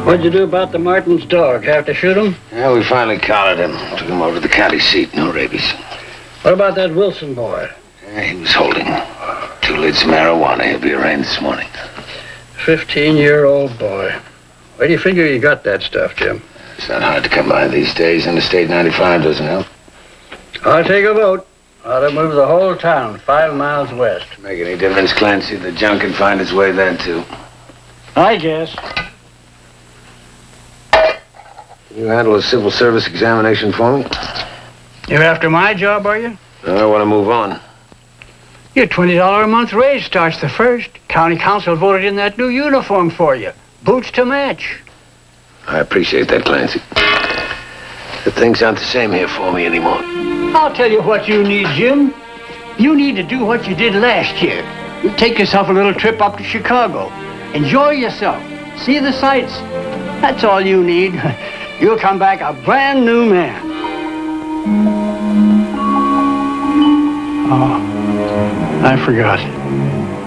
What'd you do about the Martin's dog? Have to shoot him? Yeah, we finally collared him. Took him over to the county seat. No rabies. What about that Wilson boy? Yeah, he was holding 2 lids of marijuana. He'll be arraigned this morning. 15-year-old boy. Where do you figure you got that stuff, Jim? It's not hard to come by these days. Interstate 95 doesn't help. I'll take a vote. Ought to move the whole town 5 miles west. Make any difference, Clancy? The junk can find its way there, too. I guess. You handle a civil service examination for me? You're after my job, are you? I want to move on. Your $20 a month raise starts the 1st. County council voted in that new uniform for you. Boots to match. I appreciate that, Clancy. But things aren't the same here for me anymore. I'll tell you what you need, Jim. You need to do what you did last year. You take yourself a little trip up to Chicago. Enjoy yourself. See the sights. That's all you need. You'll come back a brand new man. Oh, I forgot.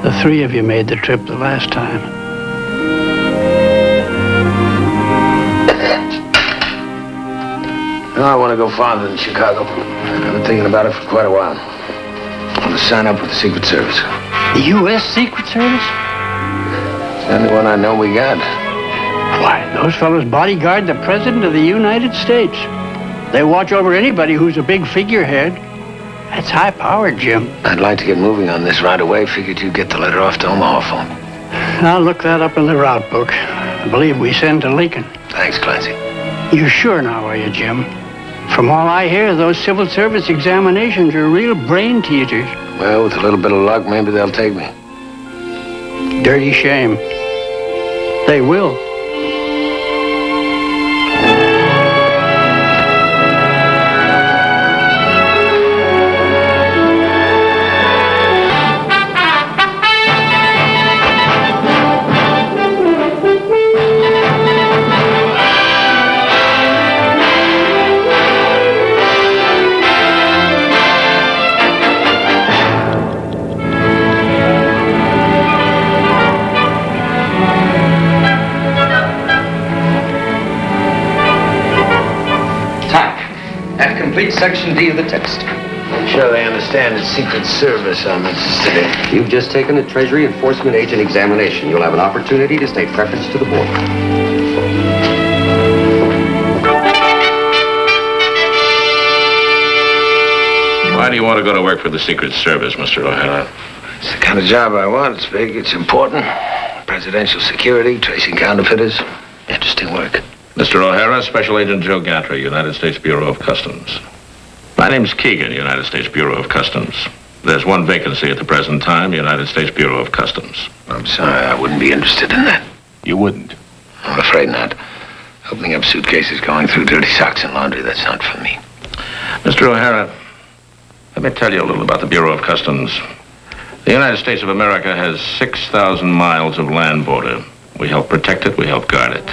The 3 of you made the trip the last time. No, I want to go farther than Chicago. I've been thinking about it for quite a while. I want to sign up with the Secret Service. The U.S. Secret Service? It's the only one I know we got. Why, those fellows bodyguard the President of the United States. They watch over anybody who's a big figurehead. That's high power, Jim. I'd like to get moving on this right away. Figured you'd get the letter off to Omaha for me. I'll look that up in the route book. I believe we send to Lincoln. Thanks, Clancy. You're sure now, are you, Jim? From all I hear, those civil service examinations are real brain teasers. Well, with a little bit of luck, maybe they'll take me. Dirty shame. They will. Section D of the text. I'm sure they understand it's Secret Service I'm interested in. You've just taken a Treasury Enforcement Agent examination. You'll have an opportunity to state preference to the board. Why do you want to go to work for the Secret Service, Mr. O'Hara? It's the kind of job I want. It's big, it's important. Presidential security, tracing counterfeiters. Interesting work. Mr. O'Hara, Special Agent Joe Gantry, United States Bureau of Customs. My name's Keegan, United States Bureau of Customs. There's one vacancy at the present time, United States Bureau of Customs. I'm sorry, I wouldn't be interested in that. You wouldn't? I'm afraid not. Opening up suitcases, going through dirty socks and laundry, that's not for me. Mr. O'Hara, let me tell you a little about the Bureau of Customs. The United States of America has 6,000 miles of land border. We help protect it, we help guard it.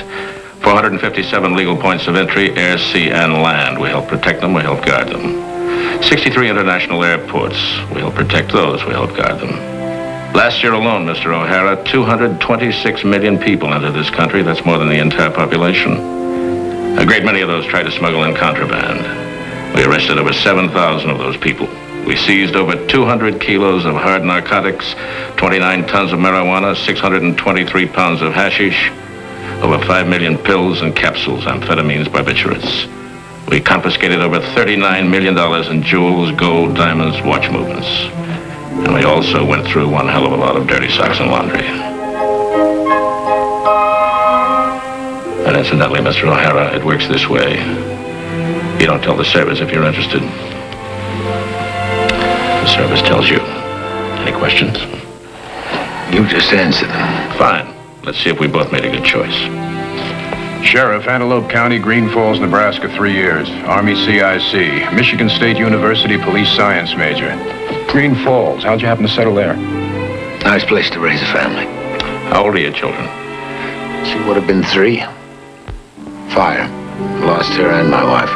457 legal points of entry, air, sea, and land. We help protect them, we help guard them. 63 international airports. We help protect those, we help guard them. Last year alone, Mr. O'Hara, 226 million people entered this country. That's more than the entire population. A great many of those tried to smuggle in contraband. We arrested over 7,000 of those people. We seized over 200 kilos of hard narcotics, 29 tons of marijuana, 623 pounds of hashish, over 5 million pills and capsules, amphetamines, barbiturates. We confiscated over $39 million in jewels, gold, diamonds, watch movements. And we also went through one hell of a lot of dirty socks and laundry. And incidentally, Mr. O'Hara, it works this way. You don't tell the service if you're interested. The service tells you. Any questions? You just answered them. Fine. Let's see if we both made a good choice. Sheriff, Antelope County, Green Falls, Nebraska, 3 years. Army CIC. Michigan State University police science major. Green Falls, how'd you happen to settle there? Nice place to raise a family. How old are your children? She would have been 3. Fire. Lost her and my wife.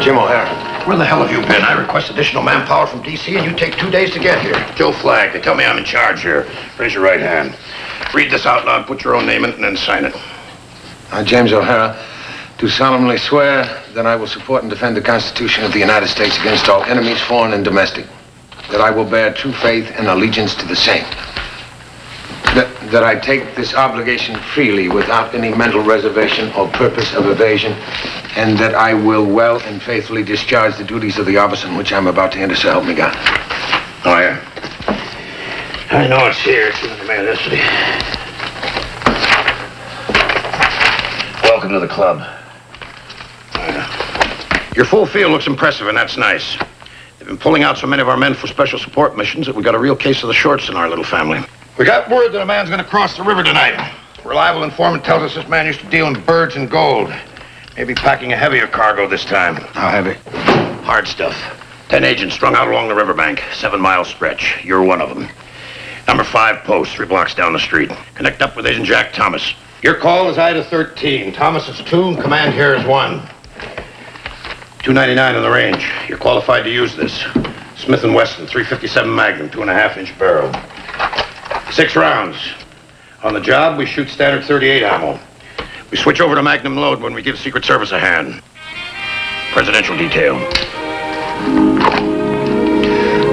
Jim O'Hara. Where the hell have you been? I request additional manpower from D.C. and you take 2 days to get here. Joe Flagg, they tell me I'm in charge here. Raise your right hand. Read this out loud, put your own name in it, and then sign it. I, James O'Hara, do solemnly swear that I will support and defend the Constitution of the United States against all enemies, foreign and domestic. That I will bear true faith and allegiance to the same. That I take this obligation freely without any mental reservation or purpose of evasion, and that I will well and faithfully discharge the duties of the office in which I'm about to enter, so help me God. Oh, yeah. I know it's here. It's in the mail yesterday. Welcome to the club. Your full field looks impressive, and that's nice. They've been pulling out so many of our men for special support missions that we got a real case of the shorts in our little family. We got word that a man's going to cross the river tonight. Reliable informant tells us this man used to deal in birds and gold. Maybe packing a heavier cargo this time. How heavy? Hard stuff. 10 agents strung out along the riverbank. 7-mile stretch. You're one of them. Number 5 post, 3 blocks down the street. Connect up with Agent Jack Thomas. Your call is Ida 13. Thomas is 2, and command here is 1. 299 on the range. You're qualified to use this. Smith & Wesson, 357 Magnum, 2.5-inch barrel. 6 rounds. On the job, we shoot standard .38 ammo. We switch over to Magnum load when we give Secret Service a hand. Presidential detail.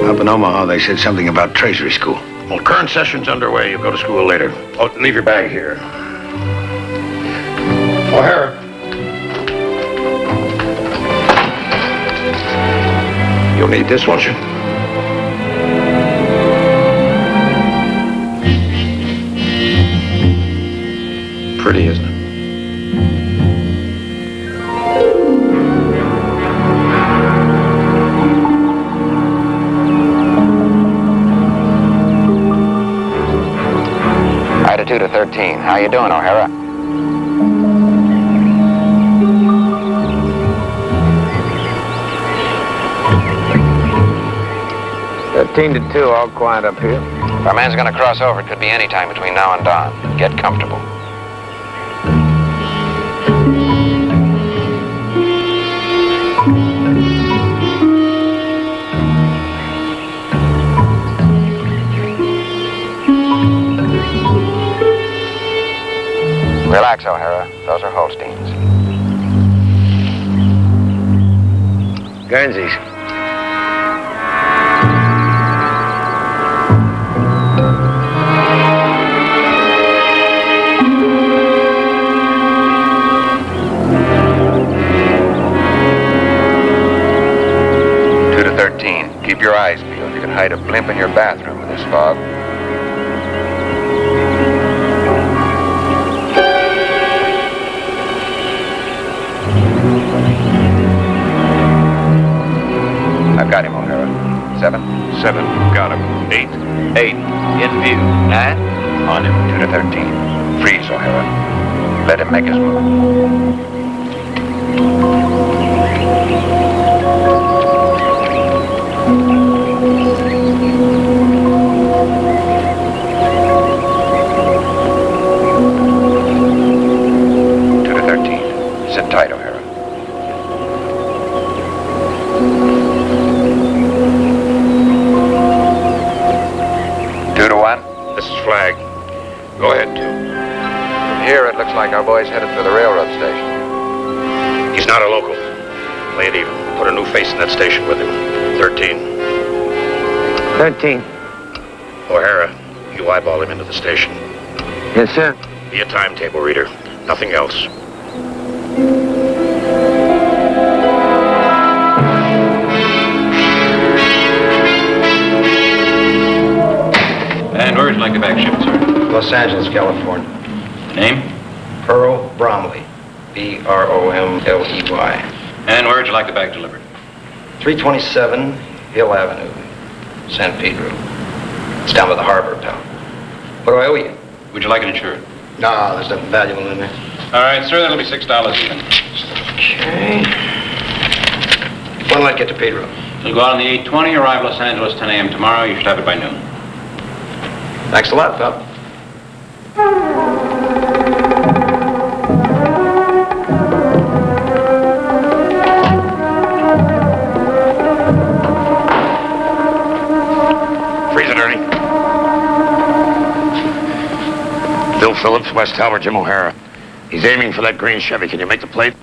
Up in Omaha, they said something about Treasury School. Well, current session's underway. You go to school later. Oh, leave your bag here. O'Hara. You'll need this, won't you? Pretty, isn't it? Ida 2 to 13. How you doing, O'Hara? 15 to 2, all quiet up here. If our man's gonna cross over, it could be any time between now and dawn. Get comfortable. Relax, O'Hara. Those are Holsteins. Guernseys. Keep your eyes peeled. You can hide a blimp in your bathroom in this fog. I've got him, O'Hara. 7. 7. Got him. 8. 8. In view. 9. On him. 2 to 13. Freeze, O'Hara. Let him make his move. Sit tight, O'Hara. Two to 1. This is Flag. Go ahead, 2. From here, it looks like our boy's headed for the railroad station. He's not a local. Play it even. Put a new face in that station with him. 13. 13. O'Hara, you eyeball him into the station. Yes, sir. Be a timetable reader. Nothing else. And where would you like the bag shipped, sir? Los Angeles, California. Name? Earl Bromley. Bromley. And where would you like the bag delivered? 327 Hill Avenue, San Pedro. It's down by the harbor, pal. What do I owe you? Would you like it insured? No, there's nothing valuable in there. All right, sir, that'll be $6 even. Okay. When'll I get to Pedro? You'll go out on the 8:20, arrive Los Angeles 10 a.m. tomorrow. You should have it by noon. Thanks a lot, pal. Freeze it, Ernie. Bill Phillips, West Tower, Jim O'Hara. He's aiming for that green Chevy. Can you make the plate?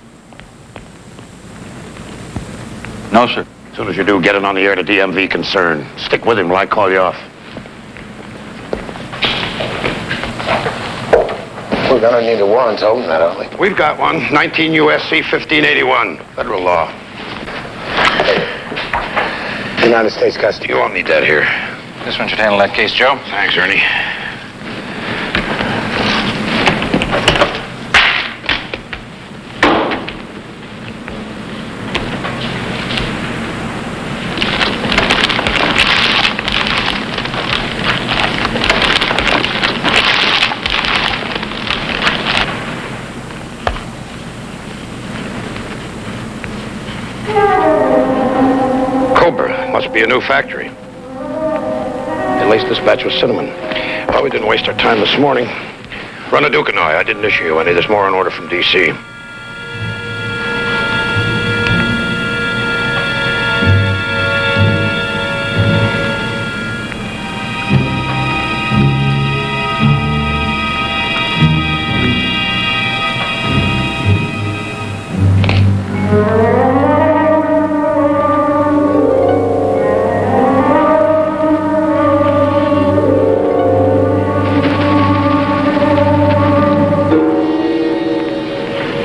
No, sir. As soon as you do, get it on the air to DMV concern. Stick with him while I call you off. We're gonna need a warrant to open that, aren't we? We've got one. 19 U.S.C. 1581. Federal law. United States custody. You won't need that here. This one should handle that case, Joe. Thanks, Ernie. Cobra. Must be a new factory. They laced this batch with cinnamon. Well, we didn't waste our time this morning. Run a Duke and I didn't issue you any. There's more on order from D.C.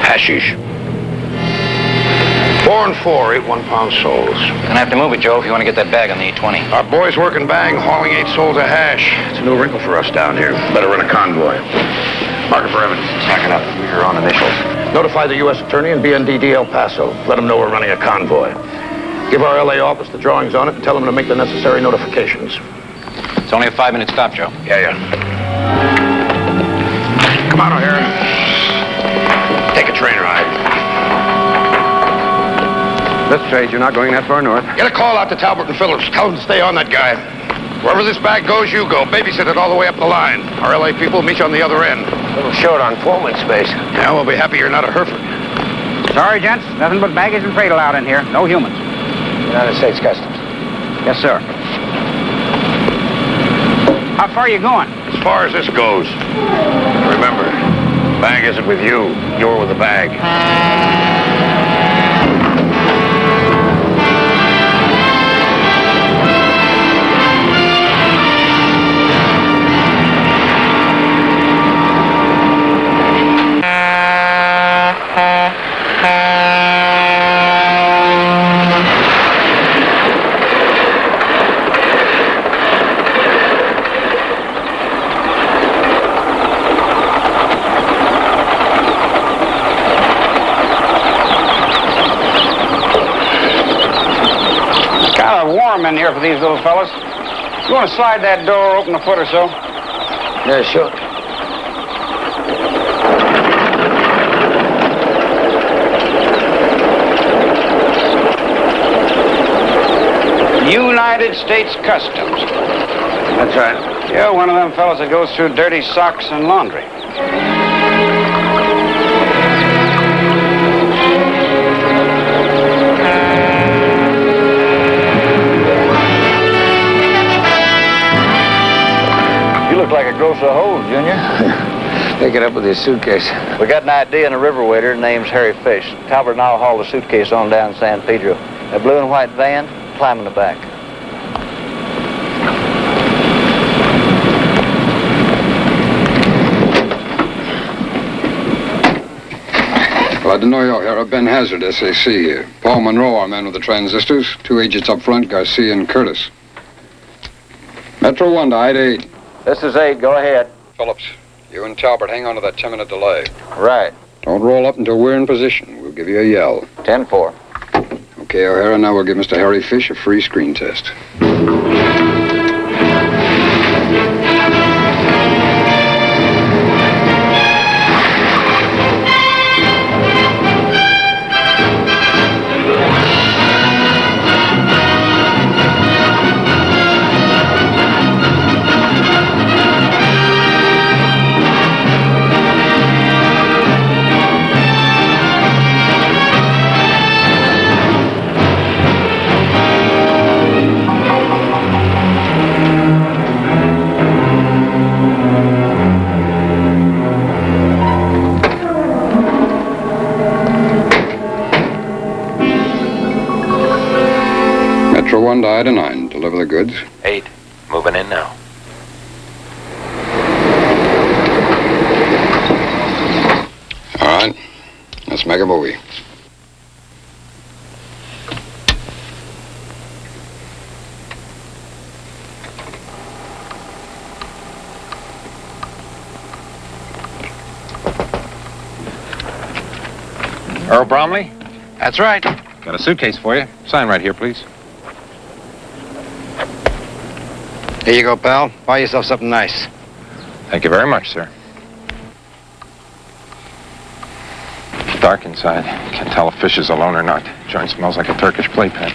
Hashish. 4 and 4, 8 1-pound souls. Gonna have to move it, Joe, if you want to get that bag on the 820. Our boys working bang, hauling 8 souls of hash. It's a new wrinkle for us down here. Better run a convoy. Mark it for evidence. Tack it up. We're on initials. Notify the U.S. Attorney and BNDD El Paso. Let them know we're running a convoy. Give our L.A. office the drawings on it and tell them to make the necessary notifications. It's only a 5-minute stop, Joe. Yeah. Come on, O'Hara. Take a train ride. Let's trade. You're not going that far north. Get a call out to Talbot and Phillips. Tell them to stay on that guy. Wherever this bag goes, you go. Babysit it all the way up the line. Our LA people meet you on the other end. A little short on foreman space. Yeah, we'll be happy you're not a Hereford. Sorry, gents. Nothing but baggage and freight allowed in here. No humans. United States Customs. Yes, sir. How far are you going? As far as this goes. Remember, bag isn't with you. You're with the bag. In here for these little fellas. You want to slide that door open a foot or so? Yeah, sure. United States Customs. That's right. Yeah, one of them fellas that goes through dirty socks and laundry. Look like a grocer of holes, Junior. Pick it up with his suitcase. We got an idea in a river waiter name's Harry Fish. Talbot and I'll haul the suitcase on down San Pedro. A blue and white van, climb in the back. Glad to know you, O'Hara. Ben Hazard, SAC here. Paul Monroe, our man with the transistors. 2 agents up front, Garcia and Curtis. Metro 1 to Ida 8. This is 8. Go ahead. Phillips, you and Talbot hang on to that 10-minute delay. Right. Don't roll up until we're in position. We'll give you a yell. 10-4. Okay, O'Hara, now we'll give Mr. Harry Fish a free screen test. Metro 1 to Ida 9. Deliver the goods. 8. Moving in now. All right. Let's make a movie. Earl Bromley? That's right. Got a suitcase for you. Sign right here, please. Here you go, pal. Buy yourself something nice. Thank you very much, sir. It's dark inside. Can't tell if Fish is alone or not. Joint smells like a Turkish playpen.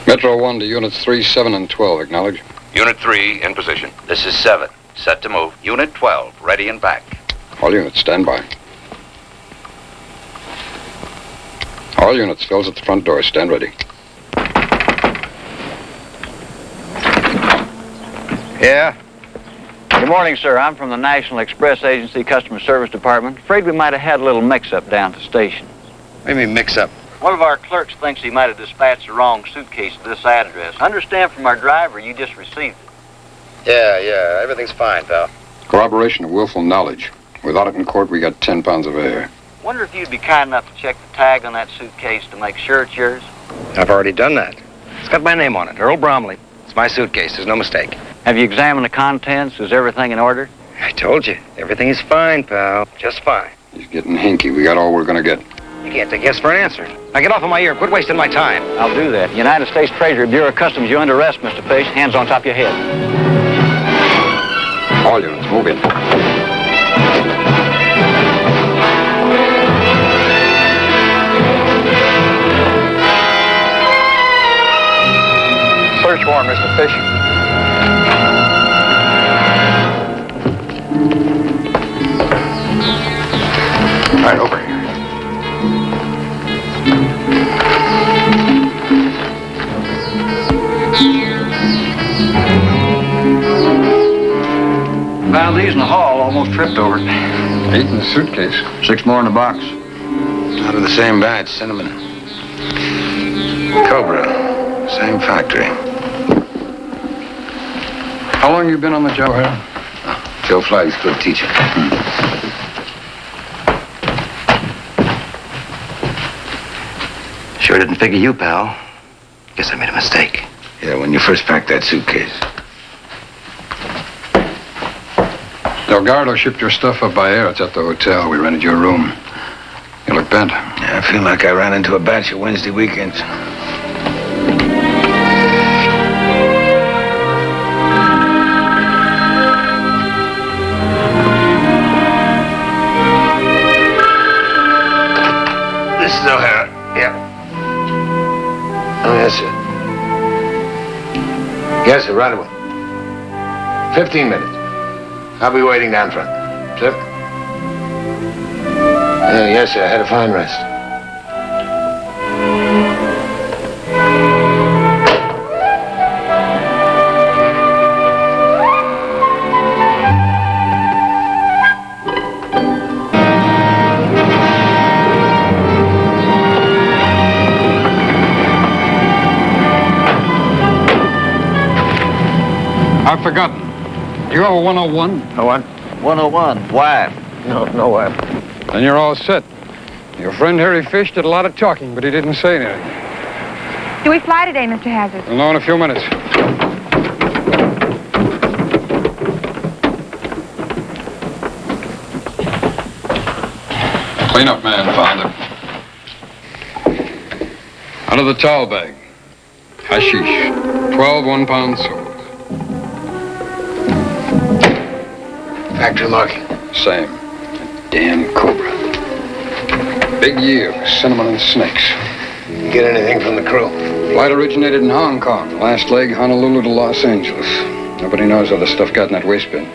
Metro 1 to units 3, 7, and 12. Acknowledge. Unit 3 in position. This is 7. Set to move. Unit 12, ready and back. All units, stand by. All units, Phil's at the front door. Stand ready. Yeah? Good morning, sir. I'm from the National Express Agency Customer Service Department. Afraid we might have had a little mix-up down at the station. What do you mean, mix up? One of our clerks thinks he might have dispatched the wrong suitcase to this address. Understand from our driver you just received it. Yeah. Everything's fine, pal. Corroboration of willful knowledge. Without it in court, we got 10 pounds of air. Wonder if you'd be kind enough to check the tag on that suitcase to make sure it's yours? I've already done that. It's got my name on it, Earl Bromley. It's my suitcase. There's no mistake. Have you examined the contents? Is everything in order? I told you. Everything is fine, pal. Just fine. He's getting hinky. We got all we're gonna get. You can't take yes for an answer. Now get off of my ear. Quit wasting my time. I'll do that. United States Treasury Bureau of Customs, you're under arrest, Mr. Fish. Hands on top of your head. All units, move in. Search warrant more, Mr. Fish. All right, over here. Found these in the hall, almost tripped over it. 8 in the suitcase. 6 more in the box. Out of the same batch, cinnamon. Cobra, same factory. How long you been on the job, O'Hara? Joe Flagg's good teacher. Sure didn't figure you, pal. Guess I made a mistake. Yeah, when you first packed that suitcase. Delgado shipped your stuff up by air. It's at the hotel. We rented your room. You look bent. Yeah, I feel like I ran into a batch of Wednesday weekends. This is O'Hara. Yeah. Oh, yes, sir. Yes, sir, right away. 15 minutes. I'll be waiting down front. Sir? Yes, sir. I had a fine rest. I've forgotten. You have a 101? No what? 101. Why? No way. Then you're all set. Your friend Harry Fish did a lot of talking, but he didn't say anything. Do we fly today, Mr. Hazard? We'll know in a few minutes. Cleanup man found him. Out of the towel bag. Hashish. 12 one-pound sold. Factory marking. Same. Damn Cobra. Big year for cinnamon and snakes. You get anything from the crew? Flight originated in Hong Kong. Last leg, Honolulu to Los Angeles. Nobody knows how the stuff got in that waste bin.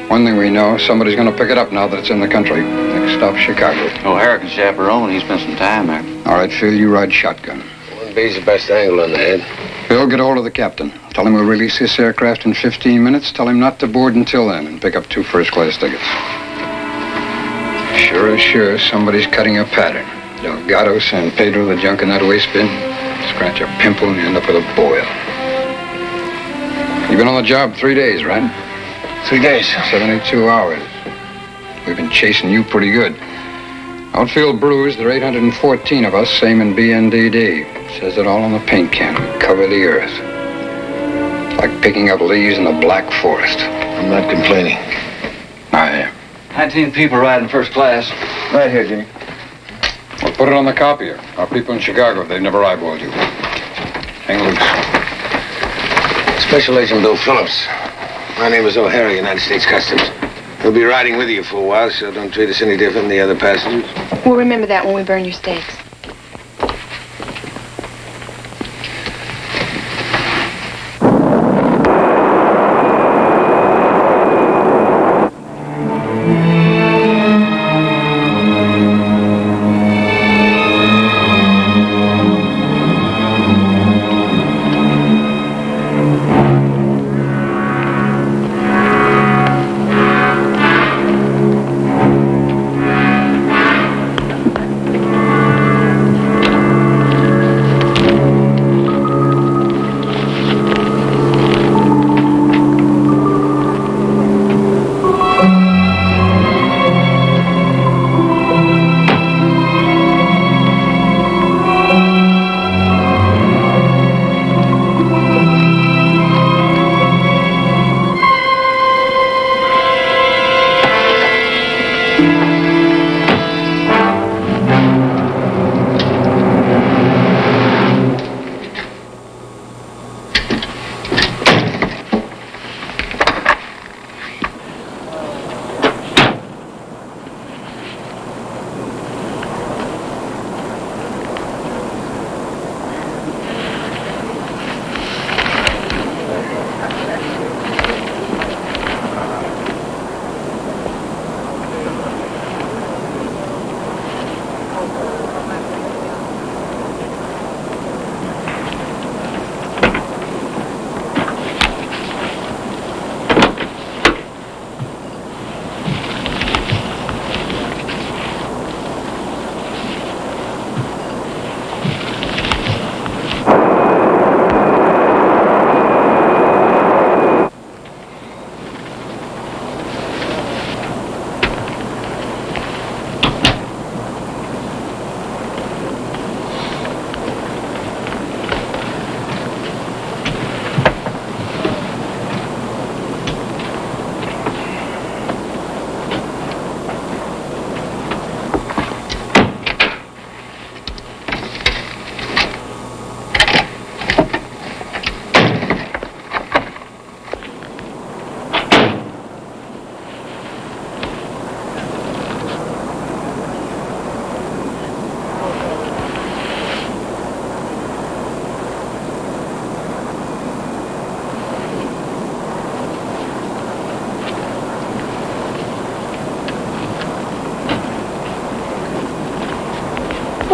One thing we know, somebody's going to pick it up now that it's in the country. Next stop, Chicago. O'Hara can chaperone. He spent some time there. All right, Phil, you ride shotgun. 1B's the best angle on the head. Phil, get hold of the captain. Tell him we'll release this aircraft in 15 minutes. Tell him not to board until then and pick up 2 first-class tickets. Sure as sure, somebody's cutting a pattern. Delgado, San Pedro, the junk in that waste bin. Scratch a pimple and you end up with a boil. You've been on the job 3 days, right? 3 days. 72 hours. We've been chasing you pretty good. Outfield bruised, there are 814 of us, same in BNDD. Says it all on the paint can. Cover the earth. It's like picking up leaves in the Black Forest. I'm not complaining. I am. 19 people riding first class. Right here, Jimmy. We'll put it on the copier. Our people in Chicago, they've never eyeballed you. Hang loose. Special Agent Bill Phillips. My name is O'Hara, United States Customs. We'll be riding with you for a while, so don't treat us any different than the other passengers. We'll remember that when we burn your steaks.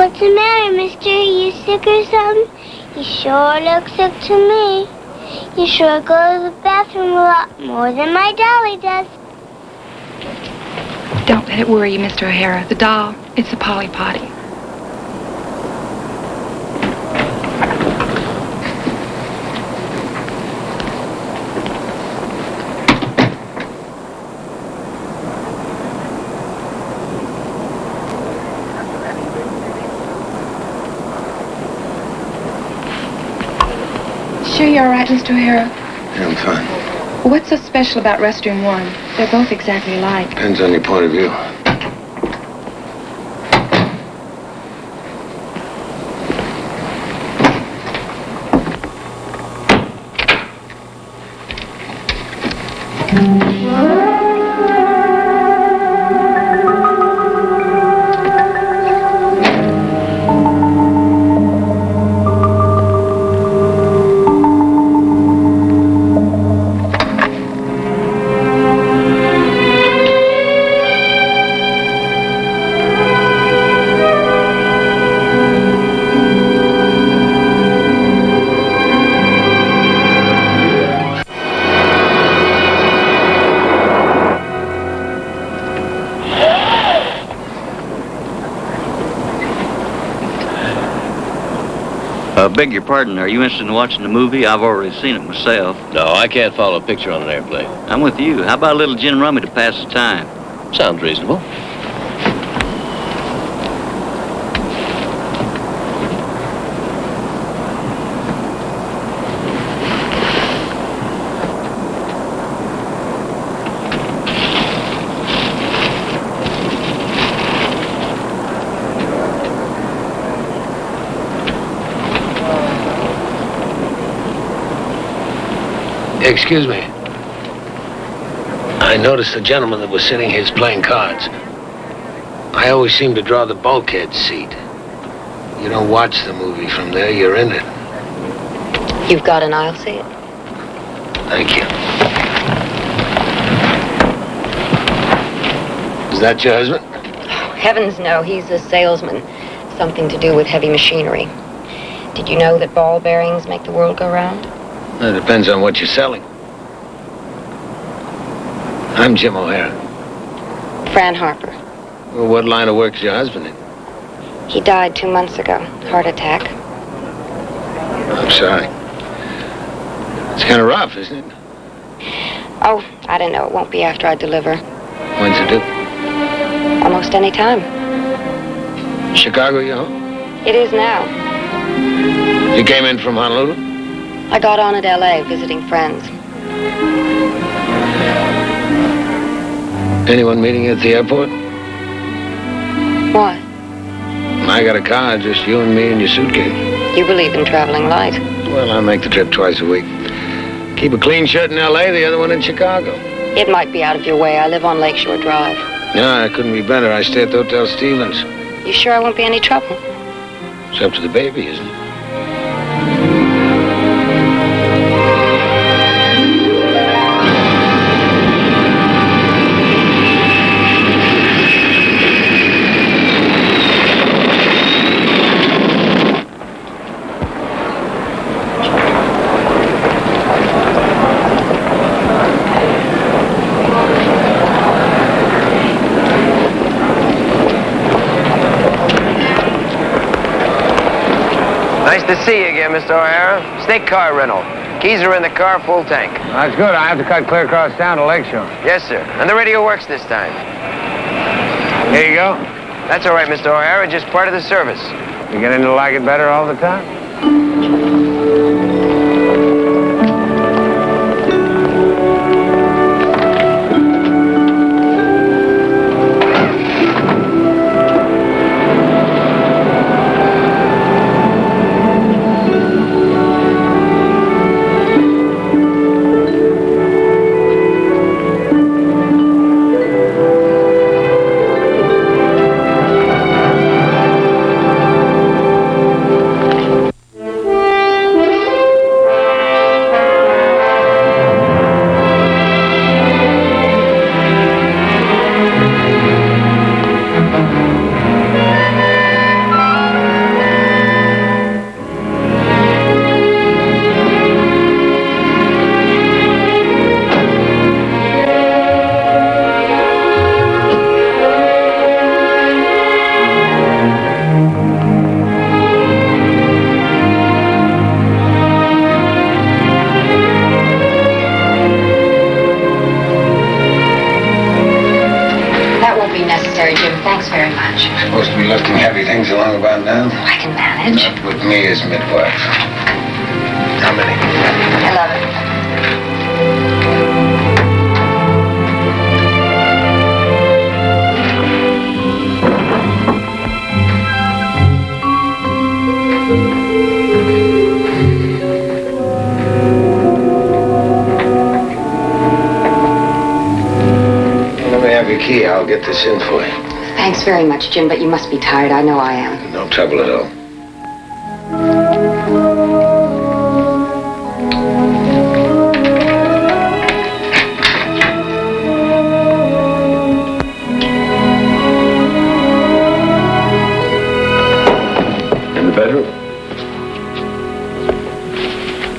What's the matter, mister? You sick or something? You sure look sick to me. You sure go to the bathroom a lot more than my dolly does. Don't let it worry you, Mr. O'Hara. The doll, it's a Polly Potty. Sure you're all right, Mr. O'Hara? Yeah, I'm fine. What's so special about restroom 1? They're both exactly alike. Depends on your point of view. Beg your pardon, are you interested in watching the movie? I've already seen it myself. No, I can't follow a picture on an airplane. I'm with you. How about a little gin rummy to pass the time? Sounds reasonable. Excuse me. I noticed the gentleman that was sitting here is playing cards. I always seem to draw the bulkhead seat. You don't watch the movie from there, you're in it. You've got an aisle seat? Thank you. Is that your husband? Heavens no, he's a salesman. Something to do with heavy machinery. Did you know that ball bearings make the world go round? It depends on what you're selling. I'm Jim O'Hara. Fran Harper. Well, what line of work is your husband in? He died 2 months ago. Heart attack. I'm sorry. It's kind of rough, isn't it? Oh, I don't know. It won't be after I deliver. When's it due? Almost any time. Chicago, you home? It is now. You came in from Honolulu? I got on at L.A. visiting friends. Anyone meeting you at the airport? Why? I got a car, just you and me and your suitcase. You believe in traveling light. Well, I make the trip twice a week. Keep a clean shirt in L.A., the other one in Chicago. It might be out of your way. I live on Lakeshore Drive. No, it couldn't be better. I stay at the Hotel Stevens. You sure I won't be any trouble? It's up to the baby, isn't it? Nice to see you again, Mr. O'Hara. State car rental. Keys are in the car, full tank. That's good. I have to cut clear across town to Lakeshore. Yes, sir. And the radio works this time. Here you go. That's all right, Mr. O'Hara. Just part of the service. You getting to like it better all the time? Jim. Thanks very much. Supposed to be lifting heavy things along about now? I can manage. Not with me as midwife. How many? 11. Let me have your key. I'll get this in for you. Thanks very much, Jim, but you must be tired. I know I am. No trouble at all. In the bedroom?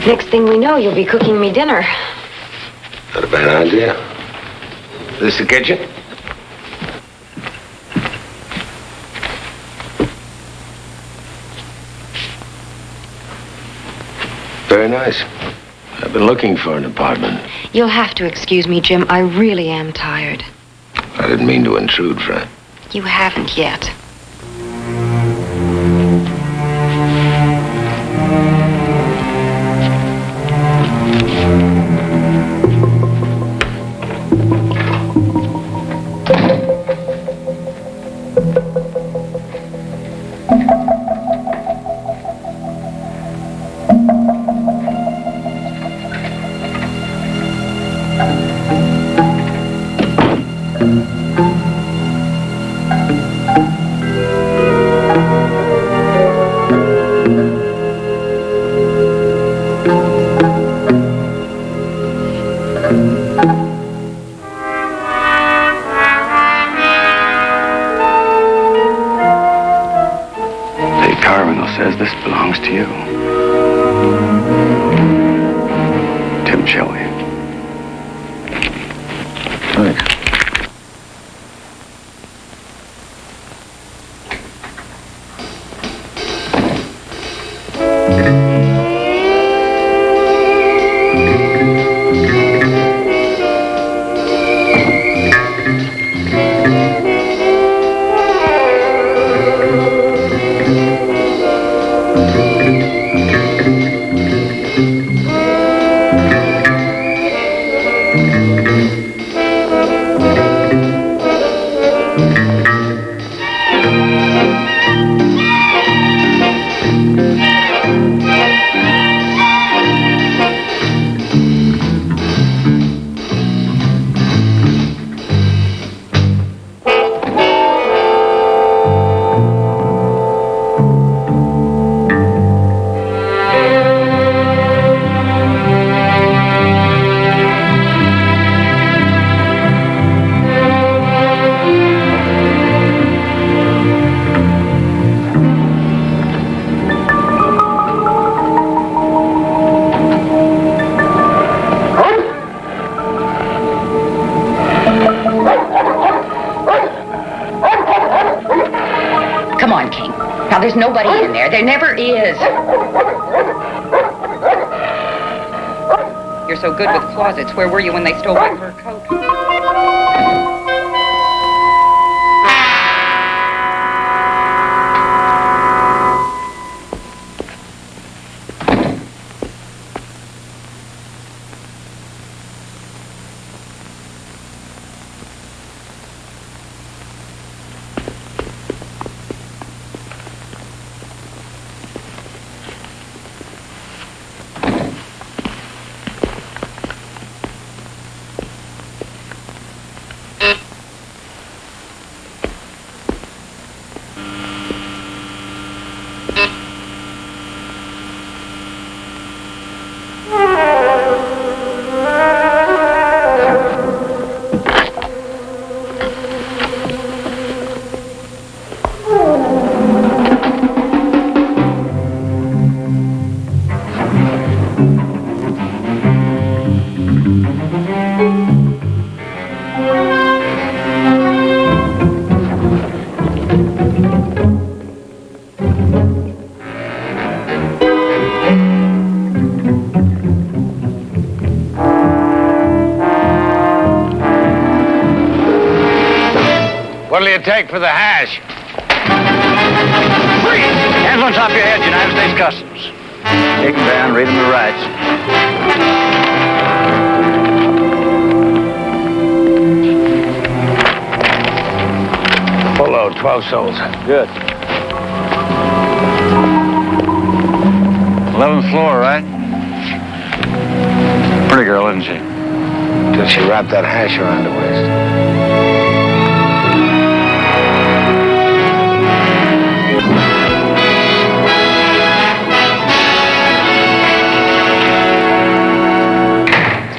Next thing we know, you'll be cooking me dinner. Not a bad idea. This the kitchen? Very nice. I've been looking for an apartment. You'll have to excuse me, Jim. I really am tired. I didn't mean to intrude, Fran. You haven't yet. Says this belongs to you. Tim Shelley. Thanks. There's nobody in there. There never is. You're so good with closets. Where were you when they stole my fur coat? take for the hash? Freeze! Hands on top of your head, United States Customs. Take them down, read them the rights. Full load, 12 souls. Good. 11th floor, right? Pretty girl, isn't she? Till she wrapped that hash around her waist.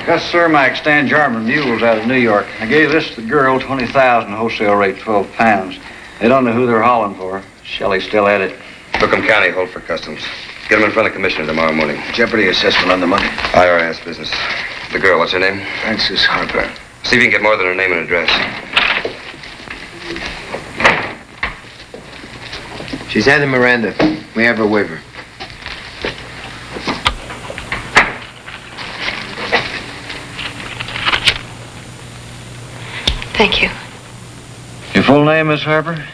Gus, sir, my extant German mules out of New York. I gave this to the girl, 20,000, wholesale rate 12 pounds. They don't know who they're hauling for. Shelley's still at it. Brooklyn County, hold for customs. Get them in front of the commissioner tomorrow morning. Jeopardy assessment on the money. IRS business. The girl, what's her name? Frances Harper. See if you can get more than her name and address. She's had the Miranda. We have her waiver. Thank you. Your full name, Miss Harper?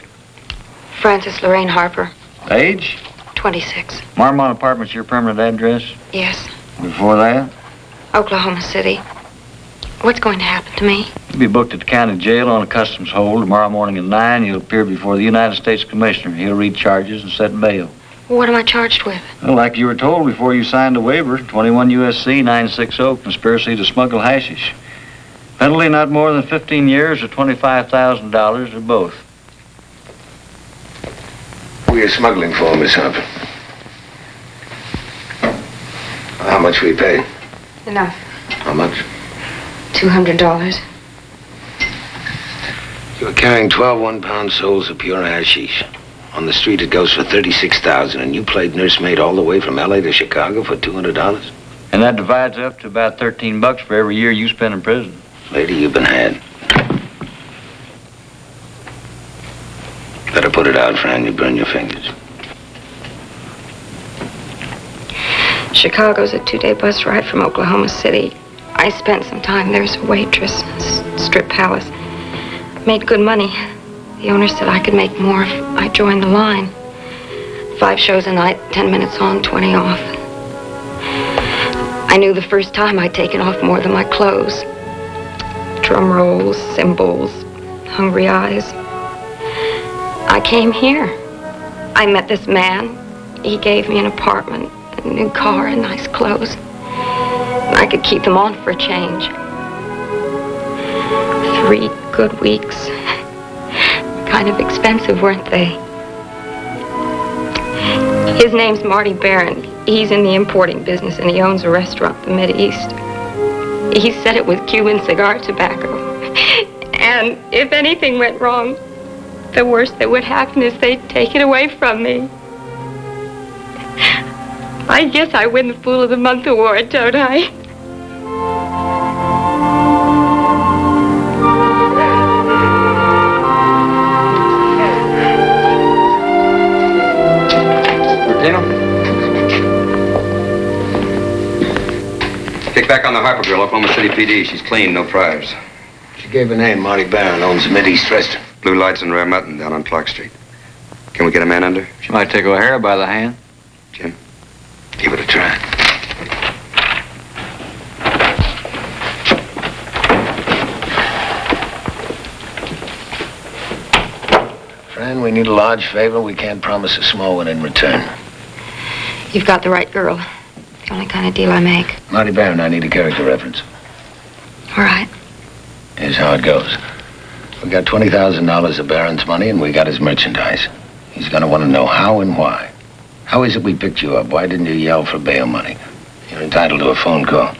Frances Lorraine Harper, Age? 26. Marmont Apartments, your permanent address? Yes. Before that? Oklahoma City. What's going to happen to me? You'll be booked at the county jail on a customs hold. Tomorrow morning at 9, you'll appear before the United States Commissioner. He'll read charges and set bail. What am I charged with? Well, like you were told before you signed the waiver, 21 U.S.C. 960, conspiracy to smuggle hashish. Penalty not more than 15 years or $25,000 or both. What are you smuggling for, Miss Harper? How much we pay? Enough. How much? $200. You're carrying 12 one-pound souls of pure hashish. On the street it goes for $36,000, and you played nursemaid all the way from L.A. to Chicago for $200? And that divides up to about $13 for every year you spend in prison. Lady, you've been had. Better put it out, Fran. You burn your fingers. Chicago's a 2-day bus ride from Oklahoma City. I spent some time there as a waitress, strip palace. Made good money. The owner said I could make more if I joined the line. 5 shows a night, 10 minutes on, 20 off. I knew the first time I'd taken off more than my clothes. Drum rolls, cymbals, hungry eyes. I came here. I met this man. He gave me an apartment, a new car, and nice clothes. I could keep them on for a change. 3 good weeks. Kind of expensive, weren't they? His name's Marty Barron. He's in the importing business, and he owns a restaurant in the Mideast. He said it was Cuban cigar tobacco. And if anything went wrong, the worst that would happen is they'd take it away from me. I guess I win the Fool of the Month award, don't I? Kick back on the Harper girl, Oklahoma City PD. She's clean, no priors. She gave her name. Marty Barron owns the Mideast restaurant. Blue lights and rare mutton down on Clark Street. Can we get a man under? She might take O'Hara by the hand. Jim? Give it a try. Fran, we need a large favor. We can't promise a small one in return. You've got the right girl. The only kind of deal I make. Marty Barron, I need a character reference. All right. Here's how it goes. We got $20,000 of Barron's money, and we got his merchandise. He's going to want to know how and why. How is it we picked you up? Why didn't you yell for bail money? You're entitled to a phone call.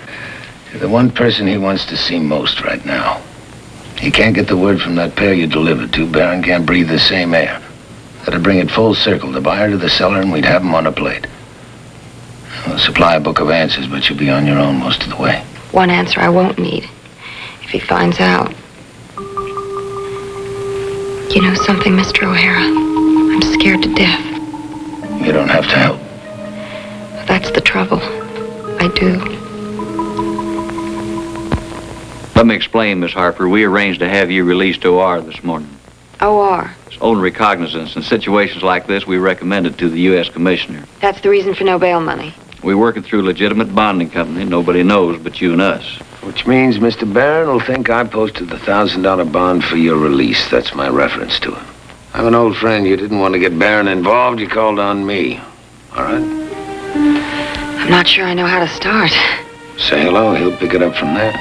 You're the one person he wants to see most right now. He can't get the word from that pair you delivered to. Barron can't breathe the same air. That'd bring it full circle, the buyer to the seller, and we'd have him on a plate. We'll supply a book of answers, but you'll be on your own most of the way. One answer I won't need. If he finds out. You know something, Mr. O'Hara? I'm scared to death. You don't have to help. That's the trouble. I do. Let me explain, Miss Harper. We arranged to have you released to OR this morning. OR. It's own recognizance. In situations like this, we recommend it to the U.S. Commissioner. That's the reason for no bail money. We work it through a legitimate bonding company. Nobody knows but you and us. Which means Mr. Barron will think I posted the $1,000 bond for your release. That's my reference to it. I'm an old friend. You didn't want to get Barron involved. You called on me. All right? I'm not sure I know how to start. Say hello. He'll pick it up from there.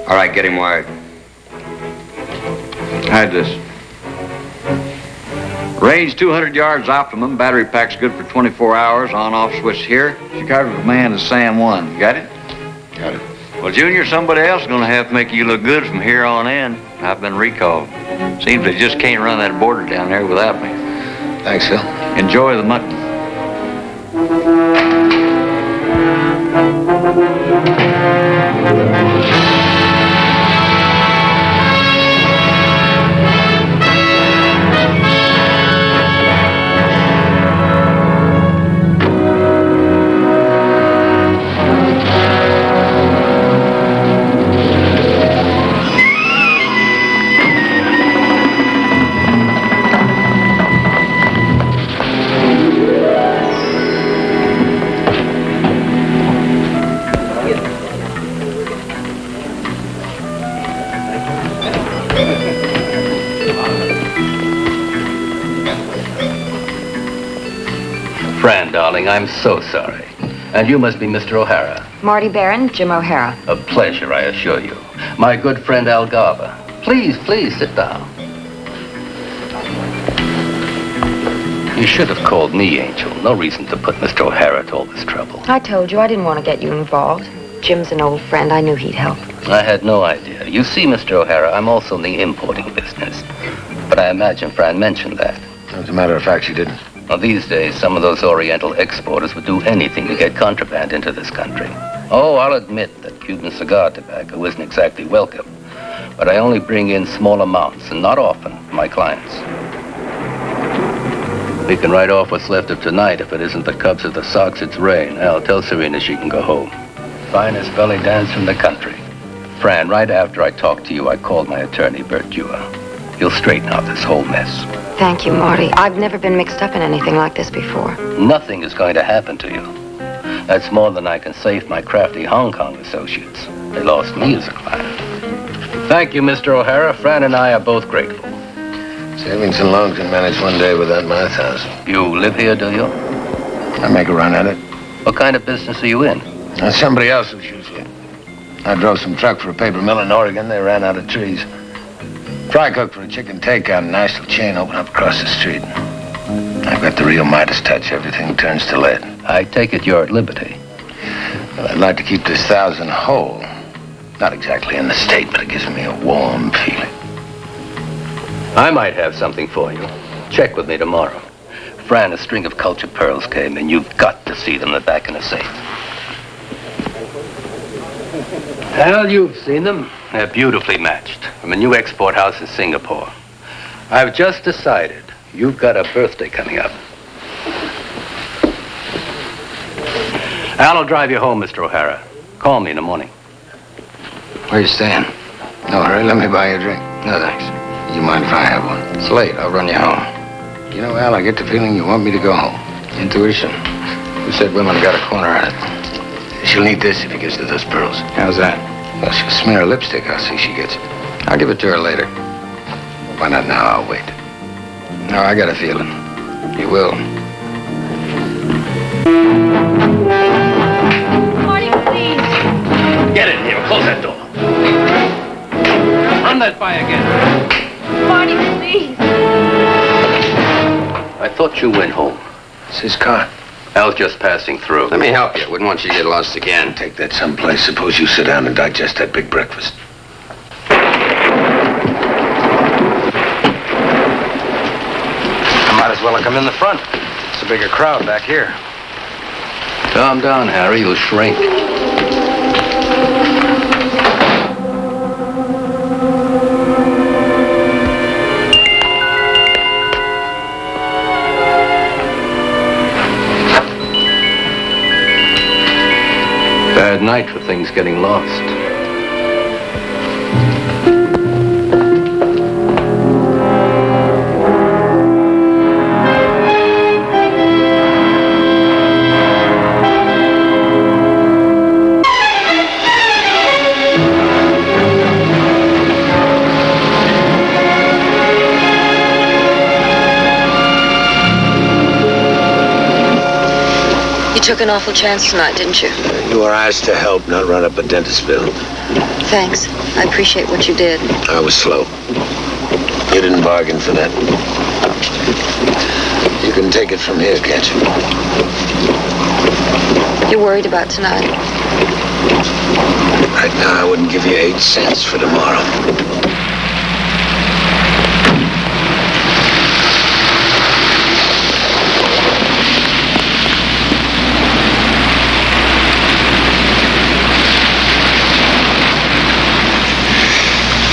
All right, get him wired. Hide this. Range 200 yards optimum. Battery pack's good for 24 hours. On-off switch here. Chicago command is Sam 1. Got it? Got it. Well, Junior, somebody else is going to have to make you look good from here on in. I've been recalled. Seems they just can't run that border down there without me. Thanks, Phil. Enjoy the mutton. Fran, darling, I'm so sorry. And you must be Mr. O'Hara. Marty Barron, Jim O'Hara. A pleasure, I assure you. My good friend Al Garber. Please, please, sit down. You should have called me, Angel. No reason to put Mr. O'Hara to all this trouble. I told you I didn't want to get you involved. Jim's an old friend. I knew he'd help. I had no idea. You see, Mr. O'Hara, I'm also in the importing business. But I imagine Fran mentioned that. As a matter of fact, she didn't. Well, these days, some of those Oriental exporters would do anything to get contraband into this country. Oh, I'll admit that Cuban cigar tobacco isn't exactly welcome. But I only bring in small amounts, and not often, for my clients. We can write off what's left of tonight. If it isn't the Cubs or the Sox, it's rain. I'll tell Serena she can go home. Finest belly dance in the country. Fran, right after I talked to you, I called my attorney, Bert Dewar. He'll straighten out this whole mess. Thank you, Marty. I've never been mixed up in anything like this before. Nothing is going to happen to you. That's more than I can say for my crafty Hong Kong associates. They lost me as a client. Thank you, Mr. O'Hara. Fran and I are both grateful. Savings and loans can manage one day without my $1,000. You live here, do you? I make a run at it. What kind of business are you in? Somebody else's usually. I drove some truck for a paper mill in Oregon. They ran out of trees. Fry cook for a chicken takeout, a nice little chain open up across the street. I've got the real Midas touch. Everything turns to lead. I take it you're at liberty. Well, I'd like to keep this 1,000 whole. Not exactly in the state, but it gives me a warm feeling. I might have something for you. Check with me tomorrow. Fran, a string of cultured pearls came in. You've got to see them. They're back in the safe. Well, you've seen them. They're beautifully matched from a new export house in Singapore. I've just decided you've got a birthday coming up. Al will drive you home, Mr. O'Hara. Call me in the morning. Where you staying? No hurry. Let me buy you a drink. No, thanks. You mind if I have one? It's late. I'll run you home. You know, Al, I get the feeling you want me to go home. Intuition. Who said women got a corner on it? She'll need this if he gets to those pearls. How's that? Well, she'll smear her lipstick. I'll see she gets it. I'll give it to her later. Why not now? I'll wait. No, I got a feeling. You will. Marty, please. Get in here. Close that door. Run that by again. Marty, please. I thought you went home. It's his car. Al's just passing through. Let me help you. Wouldn't want you to get lost again. Take that someplace. Suppose you sit down and digest that big breakfast. I might as well have come in the front. It's a bigger crowd back here. Calm down, Harry. You'll shrink. things getting lost. You took an awful chance tonight, didn't you? You were asked to help, not run up a dentist bill. Thanks. I appreciate what you did. I was slow. You didn't bargain for that. You can take it from here, can't you? You're worried about tonight? Right now, I wouldn't give you 8 cents for tomorrow.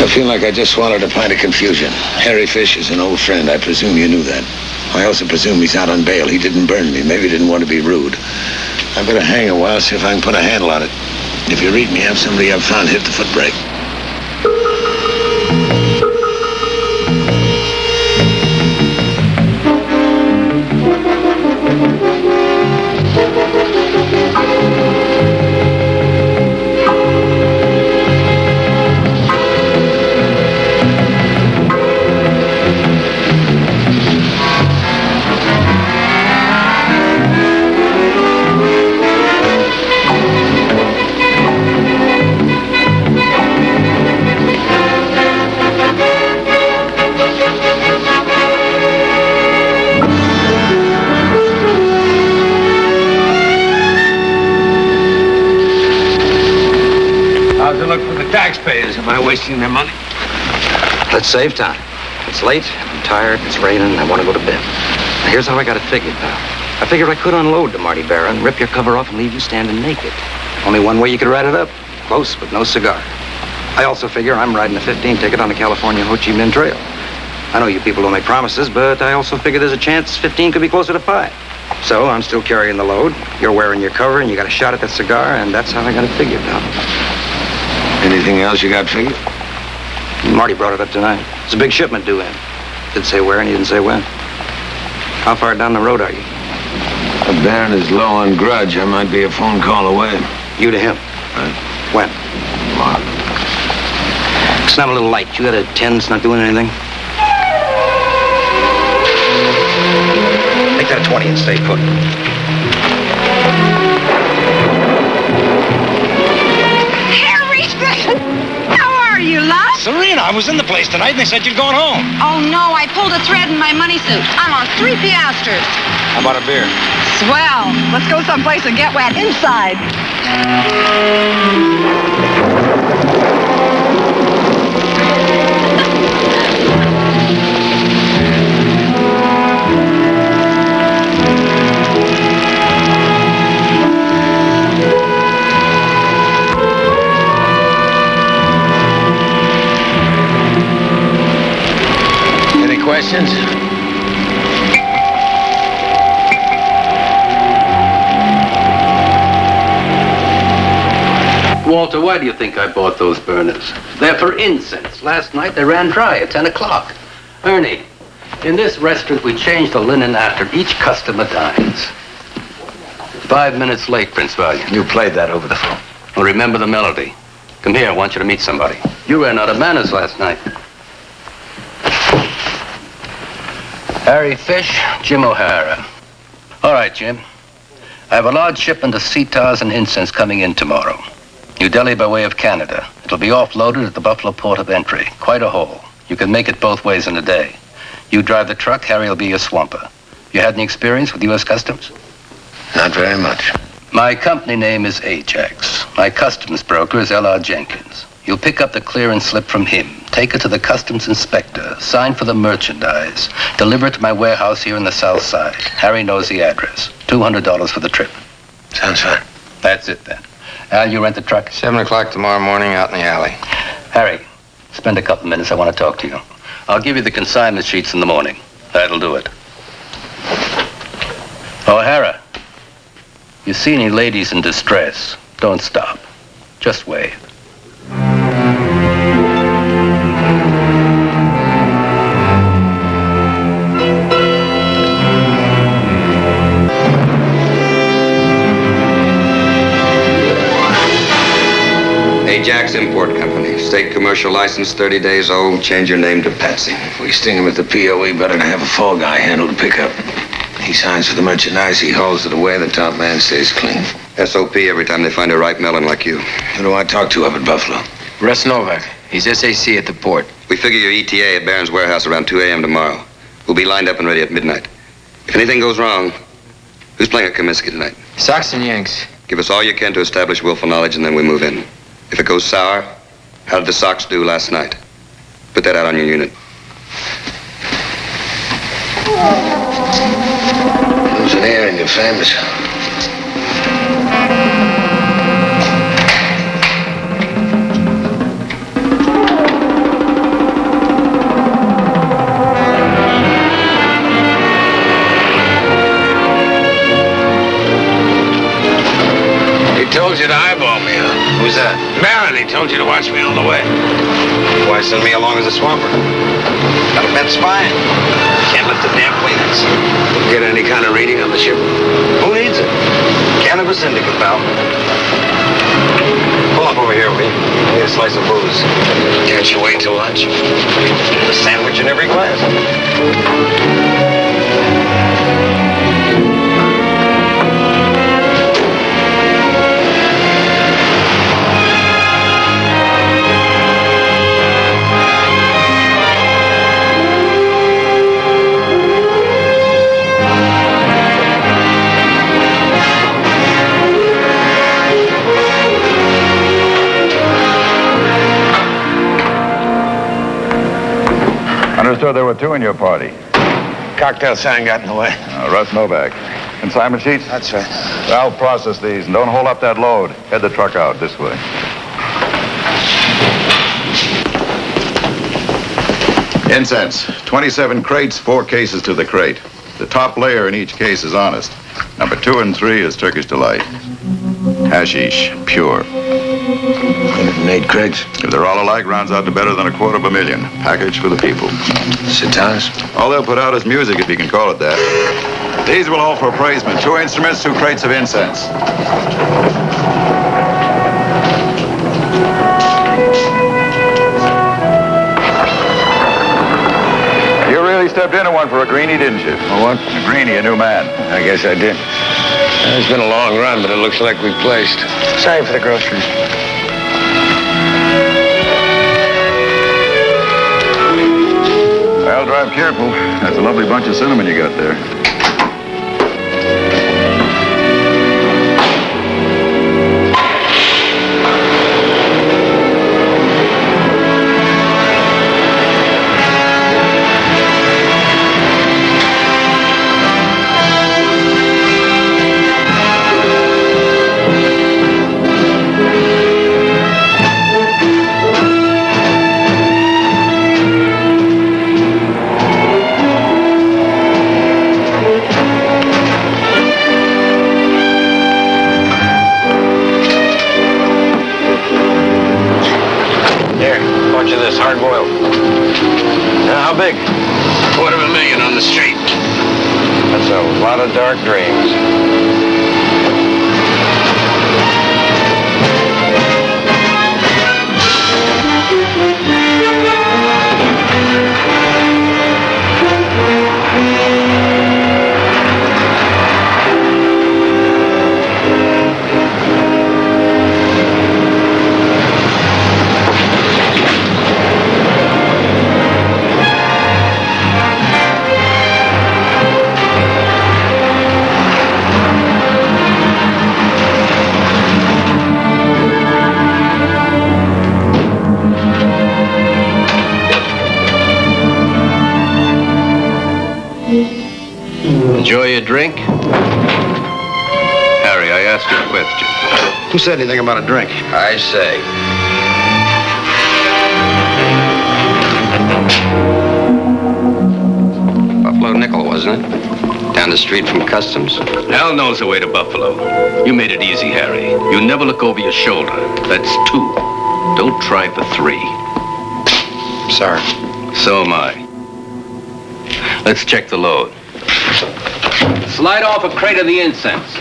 I feel like I just swallowed a pint of confusion. Harry Fish is an old friend. I presume you knew that. I also presume he's out on bail. He didn't burn me. Maybe he didn't want to be rude. I better hang a while, see if I can put a handle on it. If you read me, have somebody up front hit the foot brake. Taxpayers, am I wasting their money? Let's save time. It's late, I'm tired, it's raining, and I want to go to bed. Now, here's how I got it figured, pal. I figured I could unload the Marty Baron, rip your cover off, and leave you standing naked. Only one way you could write it up. Close, but no cigar. I also figure I'm riding a 15 ticket on the California Ho Chi Minh Trail. I know you people don't make promises, but I also figure there's a chance 15 could be closer to 5. So I'm still carrying the load. You're wearing your cover, and you got a shot at that cigar, and that's how I got it figured, pal. Anything else you got figured? Marty brought it up tonight. It's a big shipment due in. Didn't say where and he didn't say when. How far down the road are you? The Baron is low on grudge. I might be a phone call away. You to him? Right. When? Tomorrow. It's not a little light. You got a 10 that's not doing anything? Make that a 20 and stay put. How are you, love? Serena, I was in the place tonight and they said you'd gone home. Oh, no, I pulled a thread in my money suit. I'm on 3 piastres. How about a beer? Swell. Let's go someplace and get wet inside. Questions? Walter, why do you think I bought those burners? They're for incense. Last night they ran dry at 10 o'clock. Ernie, in this restaurant we change the linen after each customer dines. 5 minutes late, Prince Valiant. You played that over the phone. Well, remember the melody. Come here, I want you to meet somebody. You ran out of manners last night. Harry Fish, Jim O'Hara. All right, Jim. I have a large shipment of cigars and incense coming in tomorrow. New Delhi by way of Canada. It'll be offloaded at the Buffalo port of entry. Quite a haul. You can make it both ways in a day. You drive the truck, Harry will be your swamper. You had any experience with U.S. Customs? Not very much. My company name is Ajax. My customs broker is L.R. Jenkins. You'll pick up the clearance slip from him, take it to the customs inspector, sign for the merchandise, deliver it to my warehouse here in the South Side. Harry knows the address. $200 for the trip. Sounds fine. That's it then. Al, you rent the truck? 7 o'clock tomorrow morning out in the alley. Harry, spend a couple minutes. I want to talk to you. I'll give you the consignment sheets in the morning. That'll do it. O'Hara, you see any ladies in distress, don't stop. Just wave. Ajax Import Company. State commercial license, 30 days old. Change your name to Patsy. If we sting him at the POE, better to have a fall guy handle the pickup. He signs for the merchandise, he hauls it away, the top man stays clean. SOP every time they find a ripe melon like you. Who do I talk to up at Buffalo? Russ Novak. He's SAC at the port. We figure your ETA at Barron's warehouse around 2 a.m. tomorrow. We'll be lined up and ready at midnight. If anything goes wrong, who's playing at Comiskey tonight? Sox and Yanks. Give us all you can to establish willful knowledge, and then we move in. If it goes sour, how did the Sox do last night? Put that out on your unit. Lose an air and you're famous. Told you to eyeball me, huh? Who's that? Barron, he told you to watch me on the way. Why send me along as a swamper? Got a bent spine. Can't lift a damn Kleenex. Get any kind of reading on the ship? Who needs it? Cannabis indica, pal. Pull up over here, will you? I need a slice of booze. Can't you wait till lunch? A sandwich in every glass. Understood there were two in your party. Cocktail sign got in the way. Russ Novak. Consignment sheets? That's right. I'll process these and don't hold up that load. Head the truck out this way. Incense. 27 crates, 4 cases to the crate. The top layer in each case is honest. Number 2 and 3 is Turkish Delight. Hashish, pure. 108 crates. If they're all alike, rounds out to better than $250,000. Package for the people. Sitaras? All they'll put out is music, if you can call it that. These will all for appraisement. 2 instruments, 2 crates of incense. You really stepped into one for a greenie, didn't you? A what? A greenie, a new man. I guess I did. It's been a long run, but it looks like we placed. Sorry for the groceries. Well, drive careful. That's a lovely bunch of cinnamon you got there. Hard-boiled. How big? $250,000 on the street. That's a lot of dark dreams. Enjoy your drink? Harry, I asked you a question. Who said anything about a drink? I say. Buffalo nickel, wasn't it? down the street from Customs. Hal knows the way to Buffalo. You made it easy, Harry. You never look over your shoulder. That's 2. Don't try for 3. Sorry. So am I. Let's check the load. Slide off a crate of the incense.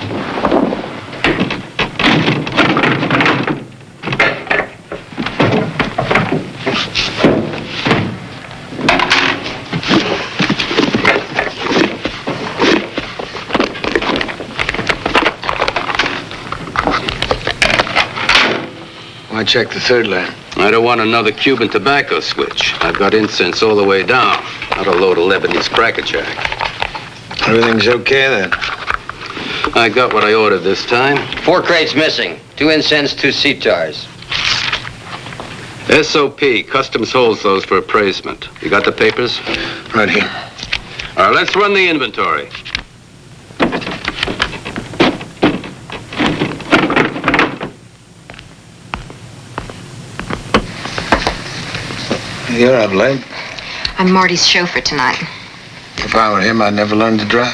Why check the third line? I don't want another Cuban tobacco switch. I've got incense all the way down. Not a load of Lebanese cracker jack. Everything's okay then? I got what I ordered this time. 4 crates missing. 2 incense, 2 cigars. SOP. Customs holds those for appraisement. You got the papers? Right here. All right, let's run the inventory. You're up late. I'm Marty's chauffeur tonight. If I were him, I'd never learn to drive.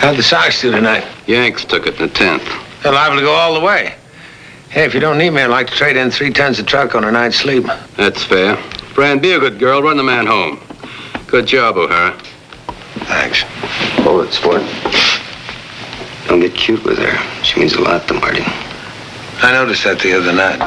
How'd the Sox do tonight? Yanks took it in the 10th. They're liable to go all the way. Hey, if you don't need me, I'd like to trade in 3 tons of truck on a night's sleep. That's fair. Fran, be a good girl. Run the man home. Good job, O'Hara. Thanks. Hold it, sport. Don't get cute with her. She means a lot to Marty. I noticed that the other night.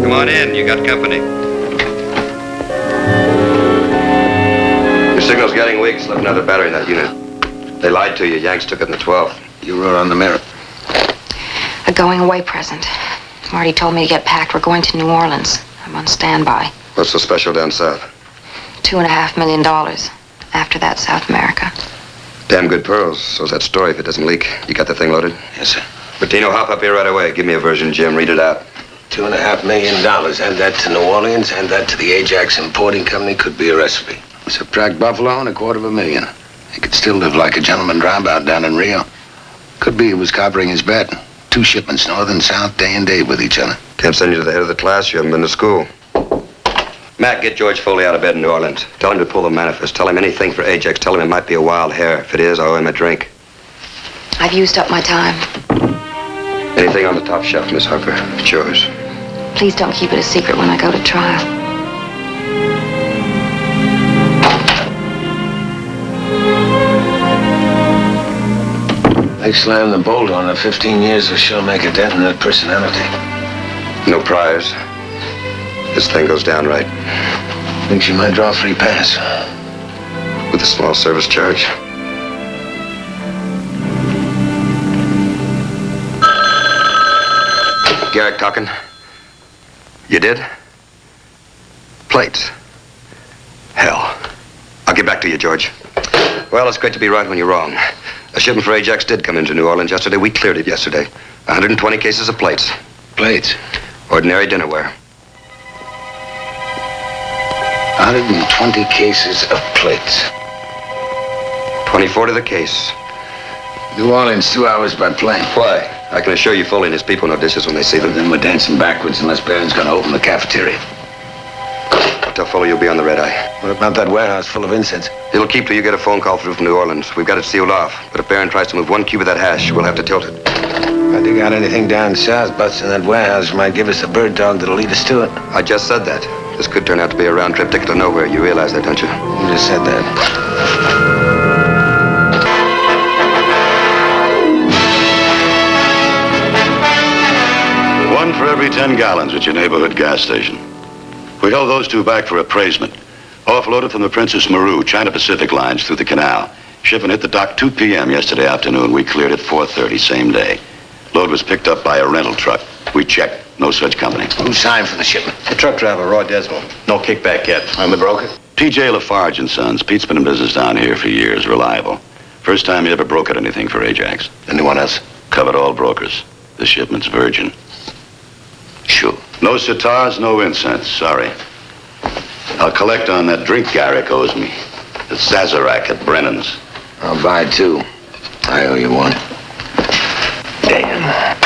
Come on in. You got company. Your signal's getting weak. Slip another battery in that unit. They lied to you. Yanks took it in the 12th. You wrote on the mirror. A going away present. Marty told me to get packed. We're going to New Orleans. I'm on standby. What's so special down south? $2.5 million. After that, South America. Damn good pearls. So's that story if it doesn't leak. You got the thing loaded? Yes, sir. Bertino, hop up here right away. Give me a version, Jim. Read it out. $2.5 million. Add that to New Orleans. Add that to the Ajax Importing Company. Could be a recipe. Subtract Buffalo and $250,000. He could still live like a gentleman dropout down in Rio. Could be he was copying his bet. 2 shipments, north and south, day and day with each other. Can't send you to the head of the class. You haven't been to school. Matt, get George Foley out of bed in New Orleans. Tell him to pull the manifest. Tell him anything for Ajax. Tell him it might be a wild hare. If it is, I owe him a drink. I've used up my time. Anything on the top shelf, Miss Hooker. It's yours. Please don't keep it a secret when I go to trial. They slammed the bolt on her. 15 years will sure make a dent in that personality. No priors. This thing goes down right. Think she might draw a free pass. With a small service charge. Garrick talking. You did? Plates. Hell. I'll get back to you, George. Well, it's great to be right when you're wrong. A shipment for Ajax did come into New Orleans yesterday. We cleared it yesterday. 120 cases of plates. Plates? Ordinary dinnerware. 120 cases of plates. 24 to the case. New Orleans, 2 hours by plane. Why? I can assure you Foley and his people know dishes when they see them. Then we're dancing backwards unless Barron's gonna open the cafeteria. Tell Foley you'll be on the red eye. What about that warehouse full of incense? It'll keep till you get a phone call through from New Orleans. We've got it sealed off. But if Barron tries to move 1 cube of that hash, we'll have to tilt it. If I dig out anything down south, busting that warehouse might give us a bird dog that'll lead us to it. I just said that. This could turn out to be a round-trip ticket to nowhere. You realize that, don't you? You just said that. One for every 10 gallons at your neighborhood gas station. We held those 2 back for appraisement. Offloaded from the Princess Maru, China Pacific lines through the canal. Shipment hit the dock 2 p.m. yesterday afternoon. We cleared at 4:30, same day. Load was picked up by a rental truck. We checked. No such company. Who signed for the shipment? The truck driver, Roy Desmond. No kickback yet. I'm the broker? T.J. Lafarge and Sons. Pete's been in business down here for years. Reliable. First time he ever brokered anything for Ajax. Anyone else? Covered all brokers. The shipment's virgin. Sure. No sitars, no incense. Sorry. I'll collect on that drink Garrick owes me. The Sazerac at Brennan's. I'll buy two. I owe you one. Dan.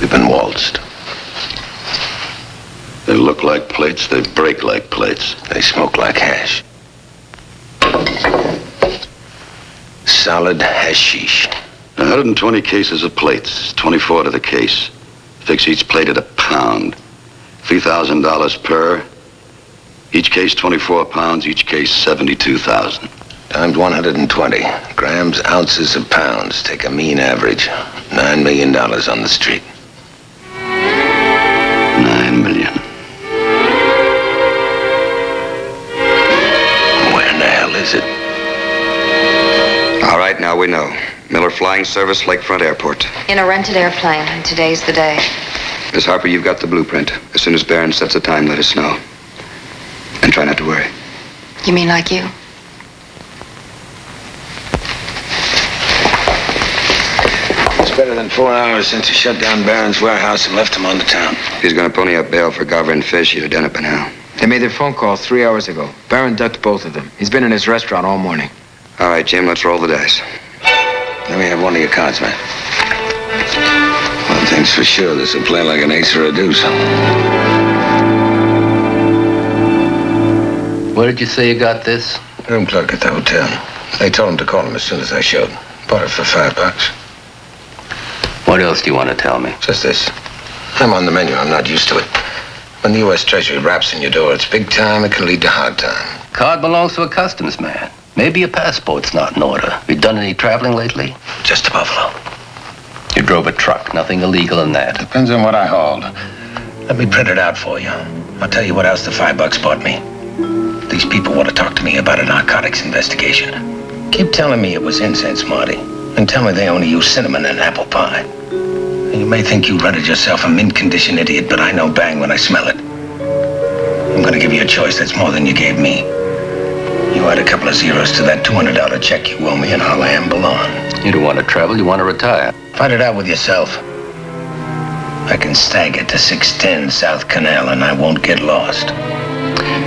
We've been waltzed. They look like plates, they break like plates. They smoke like hash. Solid hashish. 120 cases of plates, 24 to the case. Fix each plate at £1. $3,000 per. Each case 24 pounds, each case 72,000. Times 120. Grams, ounces, of pounds. Take a mean average. $9 million on the street. 9 million. Where in the hell is it? All right, now we know. Miller Flying Service, Lakefront Airport. In a rented airplane, and today's the day. Miss Harper, you've got the blueprint. As soon as Barron sets a time, let us know. And try not to worry. You mean like you? It's better than 4 hours since he shut down Barron's warehouse and left him on the town. He's going to pony up bail for Garver and Fish. You'd have done it by now. They made their phone call 3 hours ago. Barron ducked both of them. He's been in his restaurant all morning. All right, Jim, let's roll the dice. Let me have one of your cards, man. One thing's for sure, this will play like an ace or a deuce. Where did you say you got this? Room clerk at the hotel. They told him to call him as soon as I showed. Bought it for $5. What else do you want to tell me? Just this. I'm on the menu. I'm not used to it. When the U.S. Treasury raps in your door, it's big time. It can lead to hard time. Card belongs to a customs man. Maybe your passport's not in order. You done any traveling lately? Just to Buffalo. You drove a truck. Nothing illegal in that. Depends on what I hauled. Let me print it out for you. I'll tell you what else the $5 bought me. These people want to talk to me about a narcotics investigation. Keep telling me it was incense, Marty. And tell me they only use cinnamon in apple pie. You may think you rented yourself a mint-condition idiot, but I know bang when I smell it. I'm going to give you a choice that's more than you gave me. You add a couple of zeros to that $200 check you owe me, and I'll amble on. You don't want to travel. You want to retire. Fight it out with yourself. I can stagger to 610 South Canal, and I won't get lost.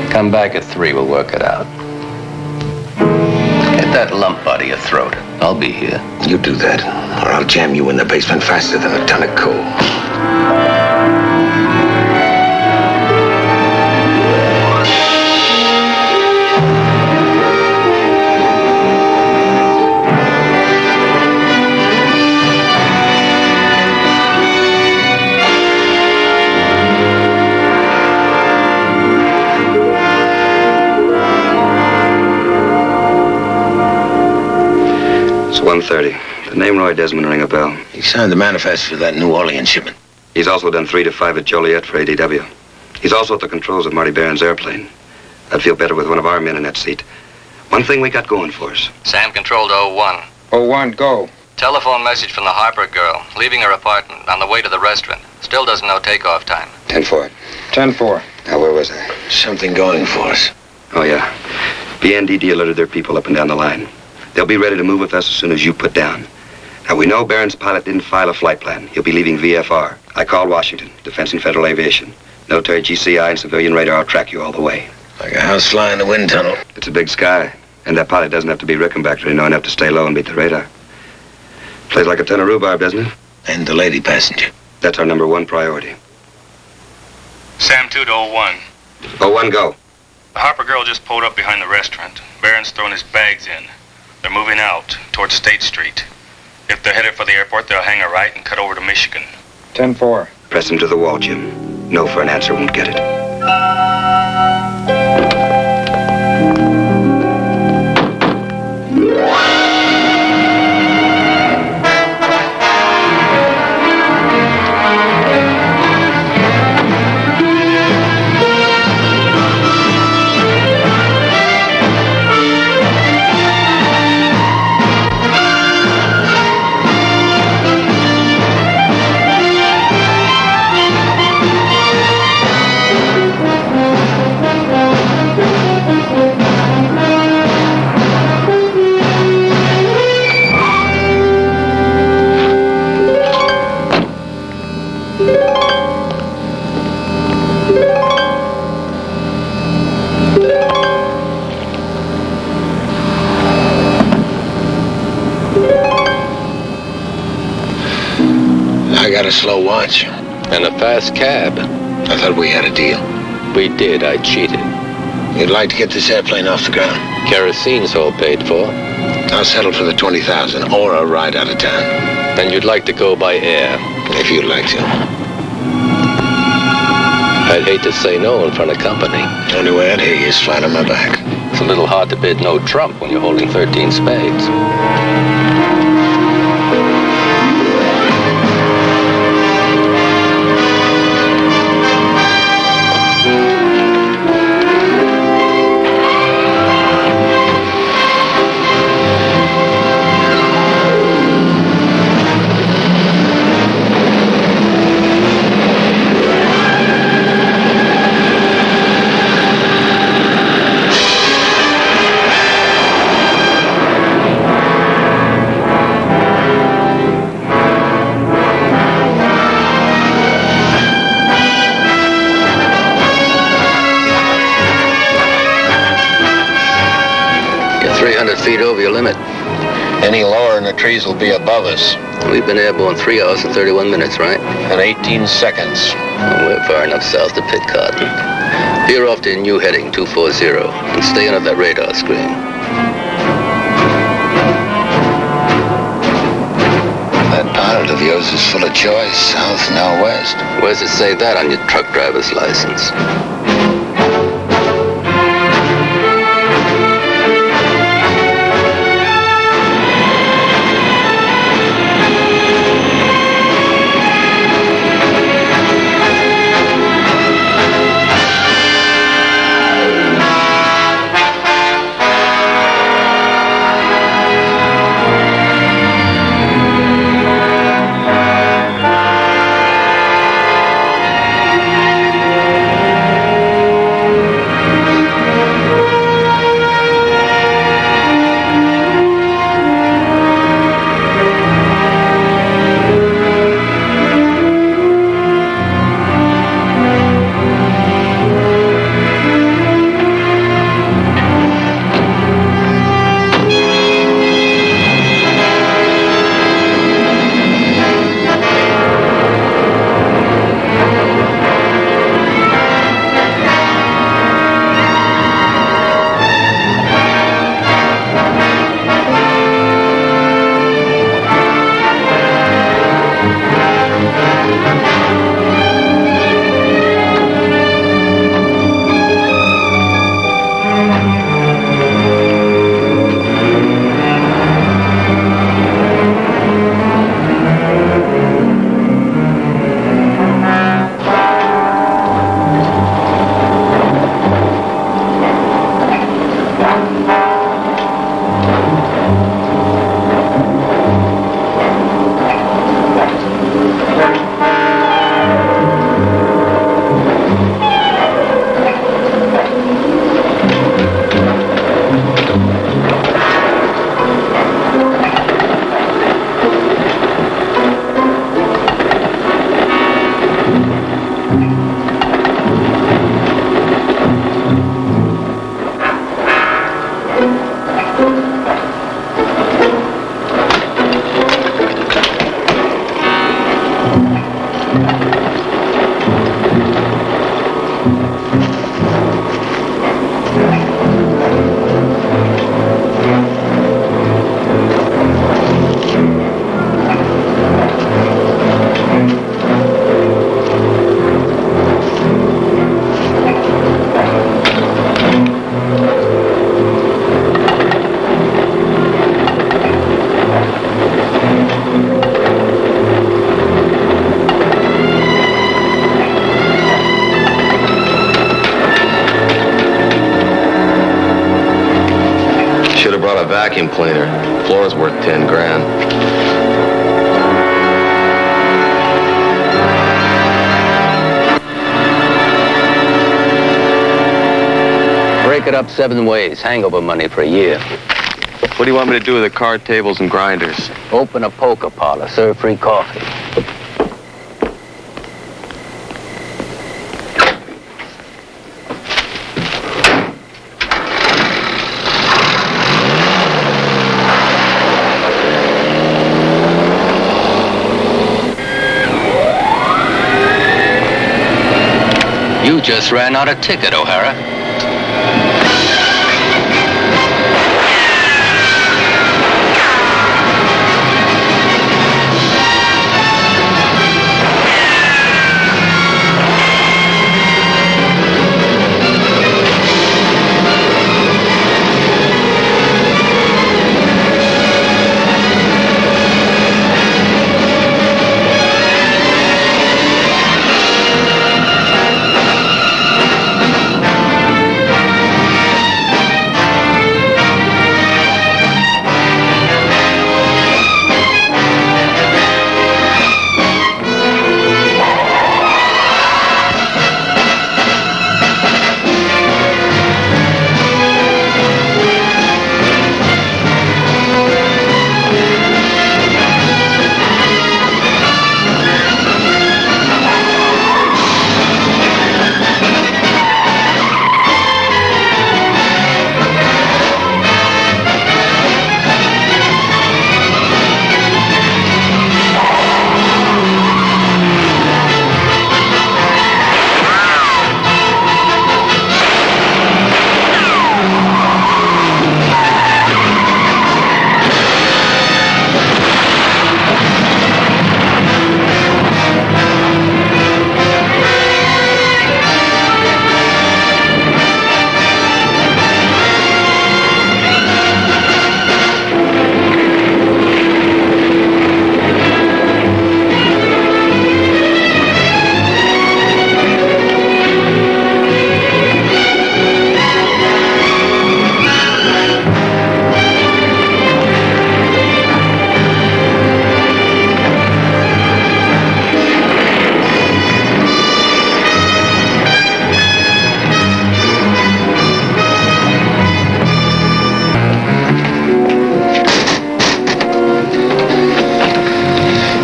Come back at 3. We'll work it out. Get that lump out of your throat. I'll be here. You do that, or I'll jam you in the basement faster than a ton of coal. It's 1:30. The name Roy Desmond ring a bell. He signed the manifest for that New Orleans shipment. He's also done 3 to 5 at Joliet for ADW. He's also at the controls of Marty Barron's airplane. I'd feel better with one of our men in that seat. One thing we got going for us. Sam controlled 01. 01, go. Telephone message from the Harper girl. Leaving her apartment on the way to the restaurant. Still doesn't know takeoff time. 10-4. 10-4. Now, where was I? Something going for us. Oh, yeah. BNDD alerted their people up and down the line. They'll be ready to move with us as soon as you put down. Now, we know Barron's pilot didn't file a flight plan. He'll be leaving VFR. I called Washington, Defense and Federal Aviation. Military GCI and civilian radar will track you all the way. Like a house fly in the wind tunnel. It's a big sky, and that pilot doesn't have to be Rickenbacker to know enough to stay low and beat the radar. Plays like a ton of rhubarb, doesn't it? And the lady passenger. That's our #1 priority. Sam 2 to 01. 01, go. The Harper girl just pulled up behind the restaurant. Barron's thrown his bags in. They're moving out towards State Street. If they're headed for the airport, they'll hang a right and cut over to Michigan. 10-4. Press him to the wall, Jim. No for an answer, won't get it. a slow watch. And a fast cab. I thought we had a deal. We did. I cheated. You'd like to get this airplane off the ground? Kerosene's all paid for. I'll settle for the 20,000 or a ride out of town. And you'd like to go by air? If you'd like to. I'd hate to say no in front of company. The only way I'd hear you is flat on my back. It's a little hard to bid no trump when you're holding 13 spades. Feet over your limit. Any lower and the trees will be above us. We've been airborne 3 hours and 31 minutes, right? And 18 seconds. Well, we're far enough south to pit cotton. Veer off to a new heading, 240, and stay under that radar screen. That pilot of yours is full of choice, south, now west. Where's it say that on your truck driver's license? Vacuum cleaner. Floor's worth 10 grand. Break it up 7 ways. Hangover money for a year. What do you want me to do with the card tables and grinders? Open a poker parlor. Serve free coffee. You just ran out a ticket, O'Hara.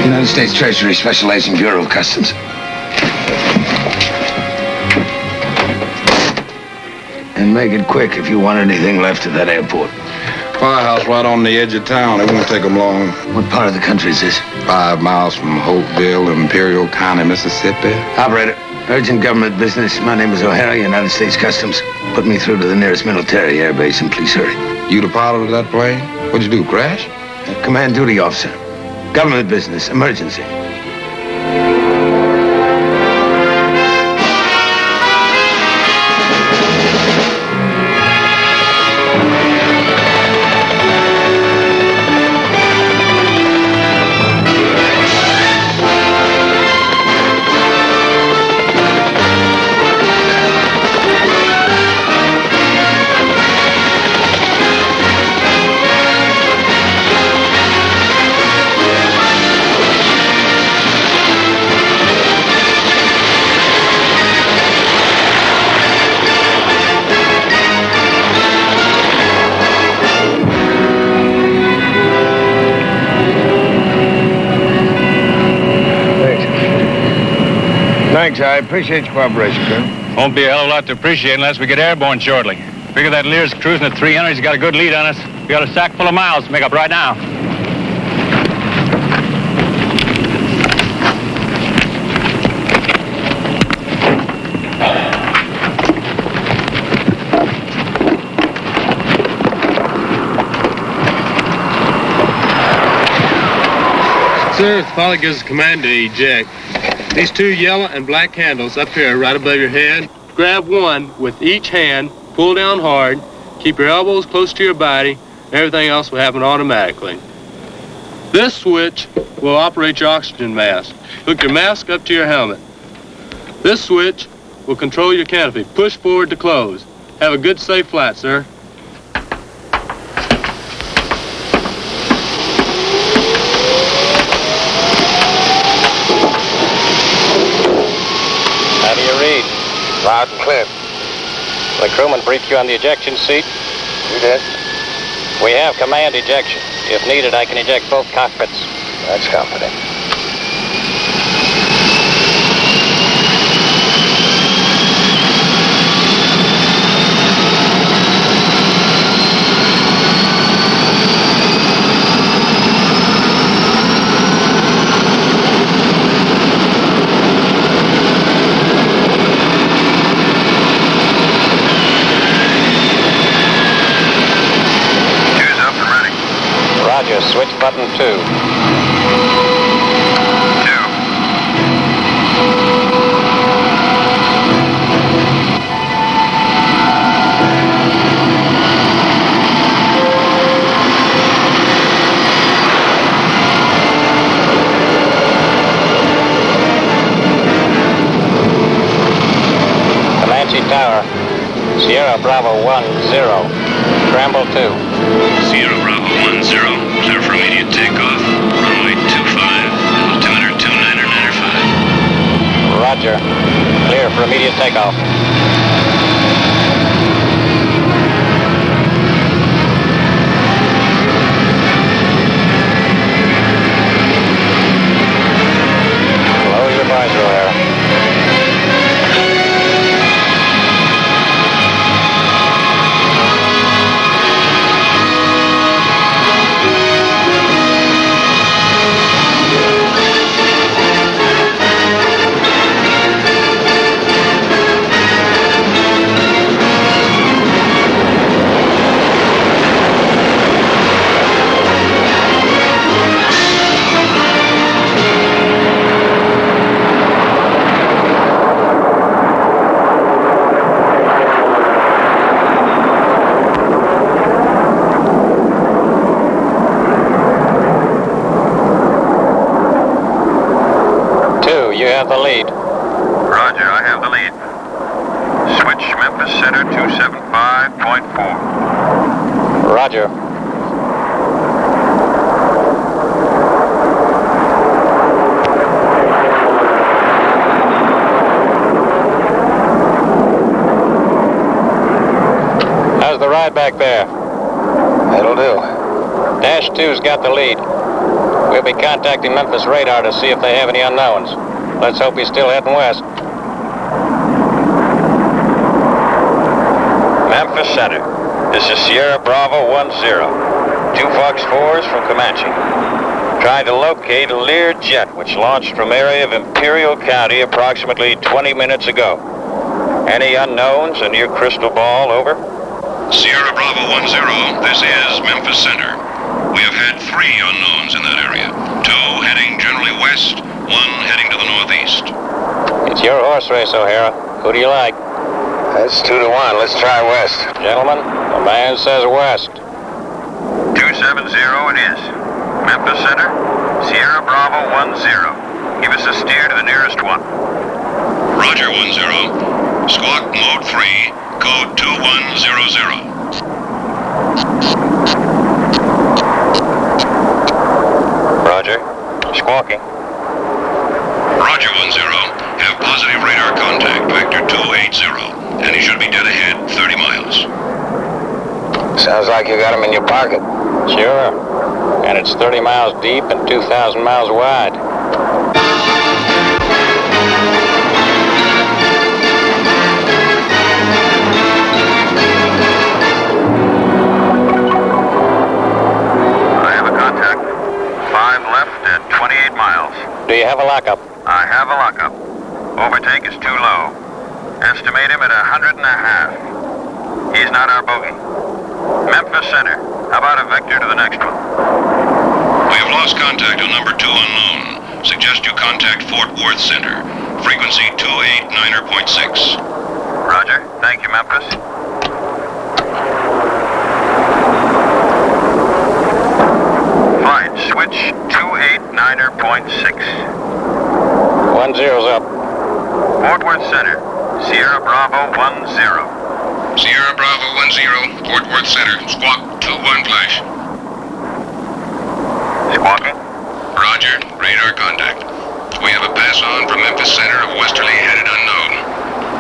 United States Treasury Special Agent, Bureau of Customs. And make it quick if you want anything left at that airport. Firehouse right on the edge of town. It won't take them long. What part of the country is this? 5 miles from Hopeville, Imperial County, Mississippi. Operator, urgent government business. My name is O'Hara, United States Customs. Put me through to the nearest military air base and please hurry. You the pilot of that plane? What'd you do, crash? Command duty officer. Government business, emergency. Thanks, I appreciate your cooperation, Colonel. Won't be a hell of a lot to appreciate unless we get airborne shortly. Figure that Lear's cruising at 300. He's got a good lead on us. We got a sack full of miles to make up right now. Sir, the pilot gives us command to eject. These 2 yellow and black handles up here right above your head. Grab one with each hand, pull down hard, keep your elbows close to your body, and everything else will happen automatically. This switch will operate your oxygen mask. Hook your mask up to your helmet. This switch will control your canopy. Push forward to close. Have a good, safe flight, sir. How do you read? Loud and clear. The crewman briefed you on the ejection seat? You did. We have command ejection. If needed, I can eject both cockpits. That's confident. Roger, switch button 2. Tower, Sierra Bravo 10, Scramble 2. Sierra Bravo 10, clear for immediate takeoff, runway 25, altimeter 29er 95. Roger, clear for immediate takeoff. Close your visor, O'Hara. You have the lead. Roger, I have the lead. Switch Memphis Center 275.4. Roger. How's the ride back there? It'll do. Dash 2's got the lead. We'll be contacting Memphis radar to see if they have any unknowns. Let's hope he's still heading west. Memphis Center. This is Sierra Bravo 10. 2 Fox 4s from Comanche. Trying to locate a Lear jet which launched from area of Imperial County approximately 20 minutes ago. Any unknowns in your crystal ball, over? Sierra Bravo 10, this is Memphis Center. We have had 3 unknowns in that area. 2 heading generally west, 1 heading to the northeast. It's your horse race, O'Hara. Who do you like? That's 2 to 1. Let's try west. Gentlemen, the man says west. 270 it is. Memphis Center, Sierra Bravo 10. Give us a steer to the nearest one. Roger 10. Squawk mode 3, code 2100. Roger. Squawking. Roger 10. Have positive radar contact, vector 280. And he should be dead ahead, 30 miles. Sounds like you got him in your pocket. Sure. And it's 30 miles deep and 2,000 miles wide. I have a contact. 5 left at 28 miles. Do you have a lockup? I have a lockup. Overtake is too low. Estimate him at 100.5. He's not our bogey. Memphis Center. How about a vector to the next one? We have lost contact on number 2 unknown. Suggest you contact Fort Worth Center. Frequency 289.6. Roger. Thank you, Memphis. Flight switch 289.6. 10's up. Fort Worth Center. Sierra Bravo 10. Sierra Bravo 10, Fort Worth Center. Squawk 2-1 flash. Squawking. Roger, radar contact. We have a pass on from Memphis Center of westerly headed unknown.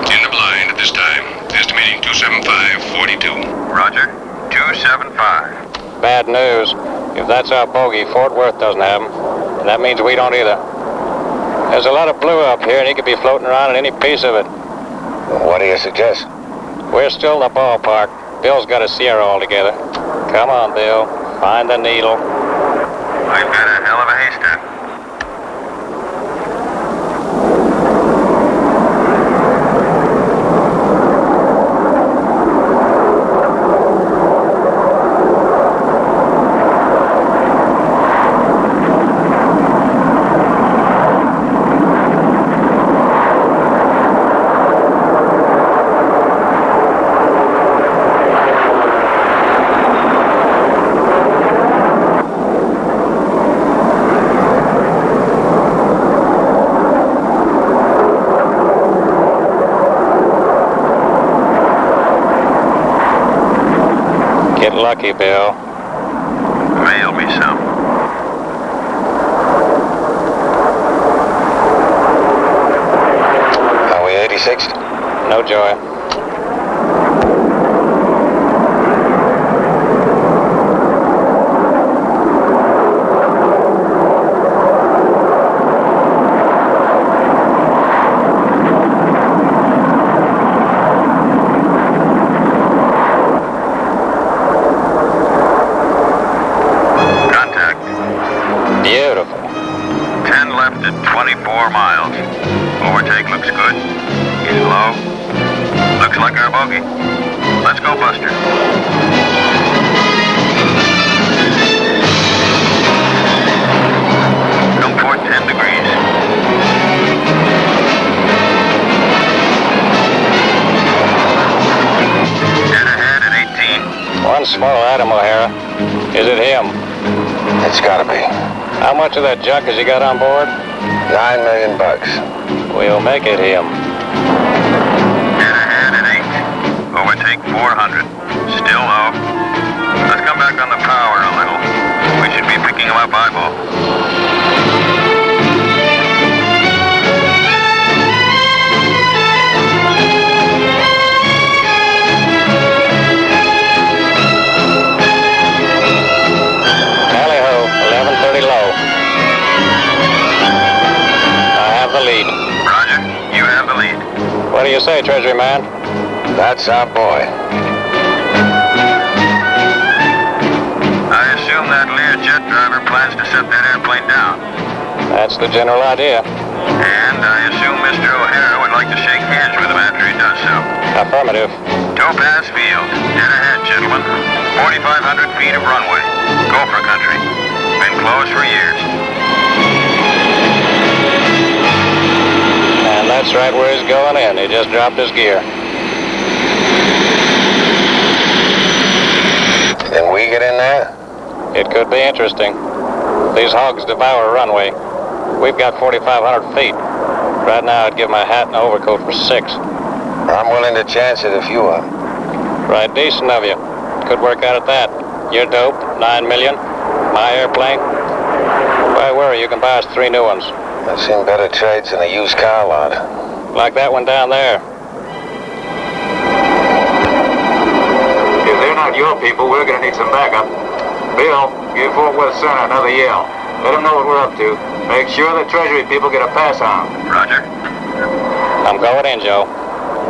In the blind at this time. Estimating 275.42. Roger. 275. Bad news. If that's our bogey, Fort Worth doesn't have him. And that means we don't either. There's a lot of blue up here, and he could be floating around in any piece of it. What do you suggest? We're still in the ballpark. Bill's got a Sierra altogether. Come on, Bill. Find the needle. We've got a hell of a haystack. Get lucky, Bill. Mail me some. Are we 86th? No, Joey. Beautiful. 10 left at 24 miles. Overtake looks good. He's low. Looks like our bogey. Let's go, Buster. Come for 10 degrees. Dead ahead at 18. One small item, O'Hara. Is it him? It's gotta be. How much of that junk has he got on board? $9 million. We'll make it him. Dead ahead at 8. Overtake 400. Still low. Let's come back on the power a little. We should be picking him up eyeball. Tally-ho, 11:30 low. I have the lead. Roger, you have the lead. What do you say, Treasury man? That's our boy. I assume that Lear jet driver plans to set that airplane down. That's the general idea. And I assume Mr. O'Hara would like to shake hands with him after he does so. Affirmative. Topaz Field. Dead ahead, gentlemen. 4,500 feet of runway. Cobra country. Been closed for years. And that's right where he's going in. He just dropped his gear. Can we get in there? It could be interesting. These hogs devour a runway. We've got 4,500 feet. Right now, I'd give my hat and overcoat for 6. I'm willing to chance it if you are. Right decent of you. Could work out at that. You're dope, 9 million. My airplane. Why worry? You can buy us 3 new ones. I've seen better trades than a used car lot. Like that one down there. If they're not your people, we're gonna need some backup. Bill, give Fort Worth Center another yell. Let them know what we're up to. Make sure the Treasury people get a pass on. Roger. I'm going in, Joe.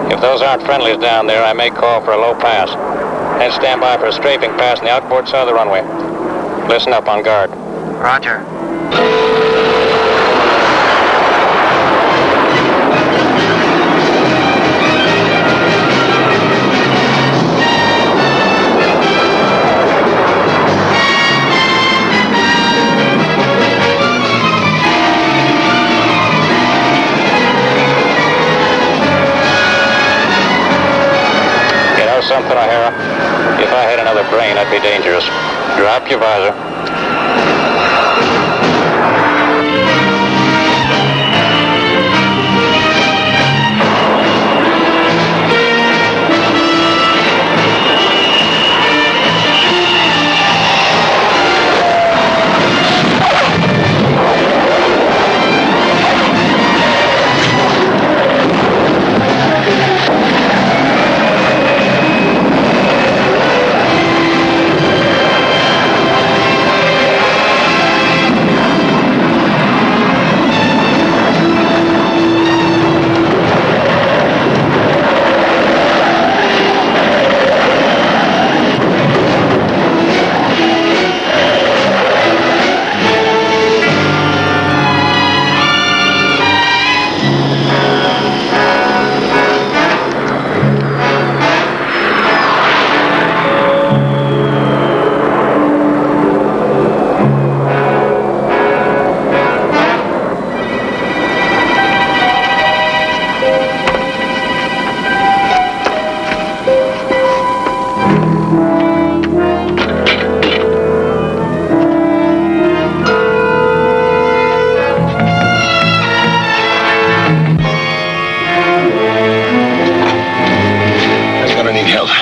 If those aren't friendlies down there, I may call for a low pass. And stand by for a strafing pass on the outboard side of the runway. Listen up, on guard. Roger. Something, O'Hara. If I had another brain, I'd be dangerous. Drop your visor.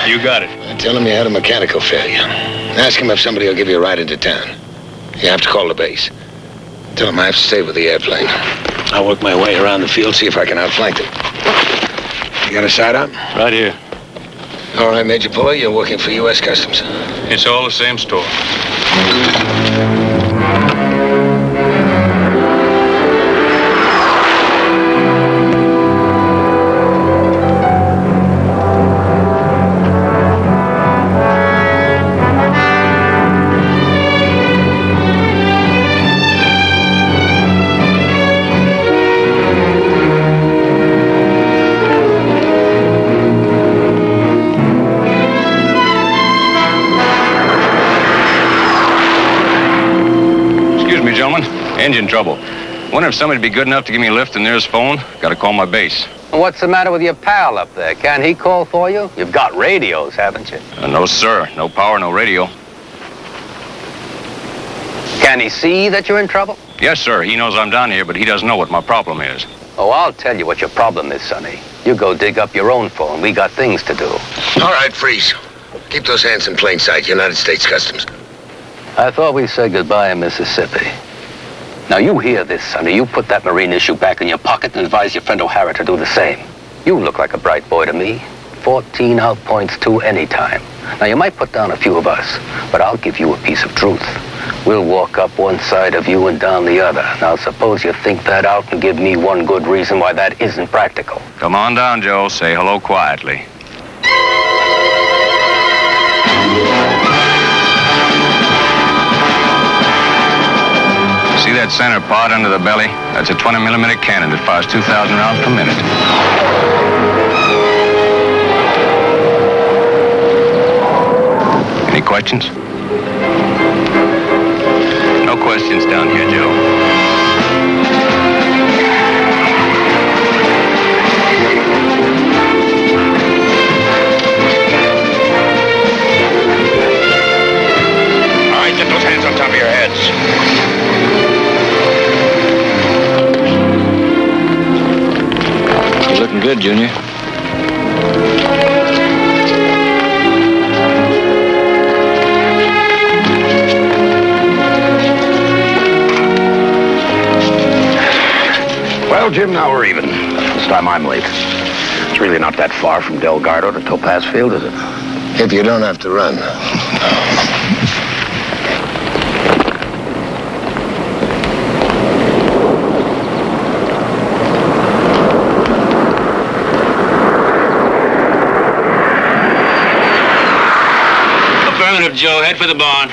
You got it. Tell him you had a mechanical failure. Ask him if somebody will give you a ride into town. You have to call the base. Tell him I have to stay with the airplane. I'll work my way around the field, see if I can outflank them. You got a sidearm? Right here. All right, Major Puller, you're working for U.S. Customs. It's all the same store. Engine trouble. Wonder if somebody'd be good enough to give me a lift to the nearest phone. Gotta call my base. What's the matter with your pal up there? Can't he call for you? You've got radios, haven't you? No, sir. No power, no radio. Can he see that you're in trouble? Yes, sir. He knows I'm down here, but he doesn't know what my problem is. Oh, I'll tell you what your problem is, Sonny. You go dig up your own phone. We got things to do. All right, freeze. Keep those hands in plain sight. United States Customs. I thought we said goodbye in Mississippi. Now, you hear this, Sonny. You put that Marine issue back in your pocket and advise your friend O'Hara to do the same. You look like a bright boy to me. 14 out points 2 anytime. Now, you might put down a few of us, but I'll give you a piece of truth. We'll walk up one side of you and down the other. Now, suppose you think that out and give me one good reason why that isn't practical. Come on down, Joe. Say hello quietly. See that center pod under the belly? That's a 20-millimeter cannon that fires 2,000 rounds per minute. Any questions? No questions down here, Joe. All right, get those hands on top of your heads. Looking good, Junior. Well, Jim, now we're even. This time I'm late. It's really not that far from Delgado to Topaz Field, is it? If you don't have to run. Affirmative, Joe. Head for the barn.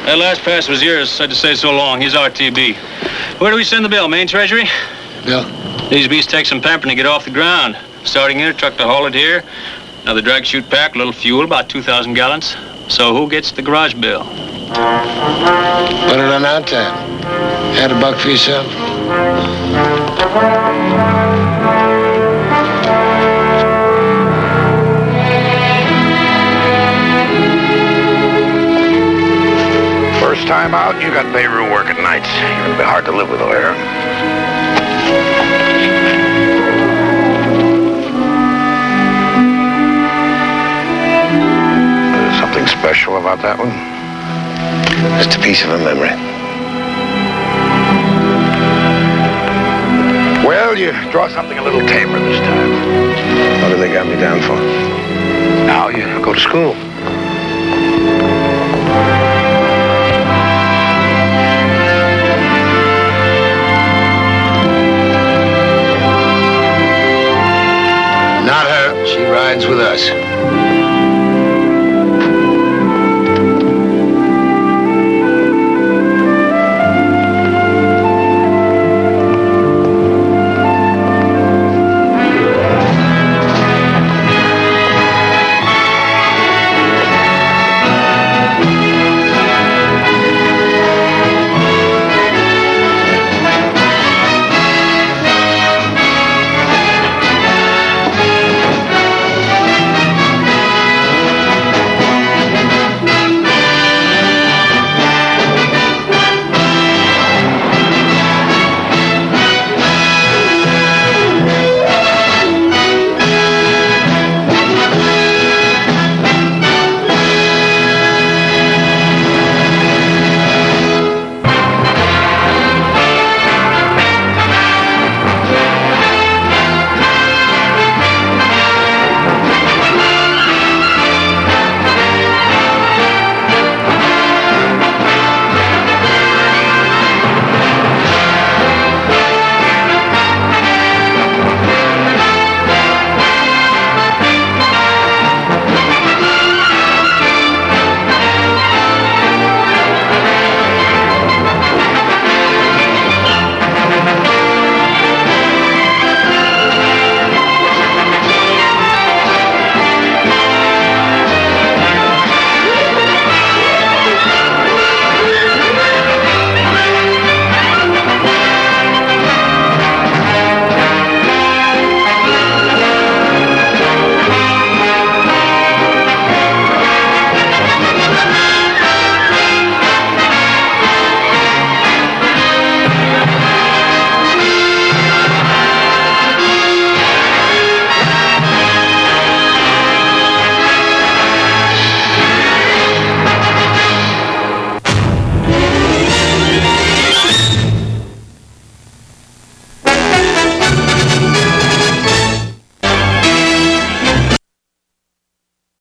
That last pass was yours. Had to say so long. He's RTB. Where do we send the bill? Main Treasury? Bill? These beasts take some pampering to get off the ground. Starting here, truck to haul it here. Another drag chute pack, a little fuel, about 2,000 gallons. So who gets the garage bill? Put it on our tab. Add $1 for yourself. First time out, you got Beirut working nights. You're gonna be hard to live with, O'Hara. There's something special about that one? Just a piece of a memory. Well, you draw something a little tamer this time. What do they got me down for? Now you go to school. Not her. She rides with us.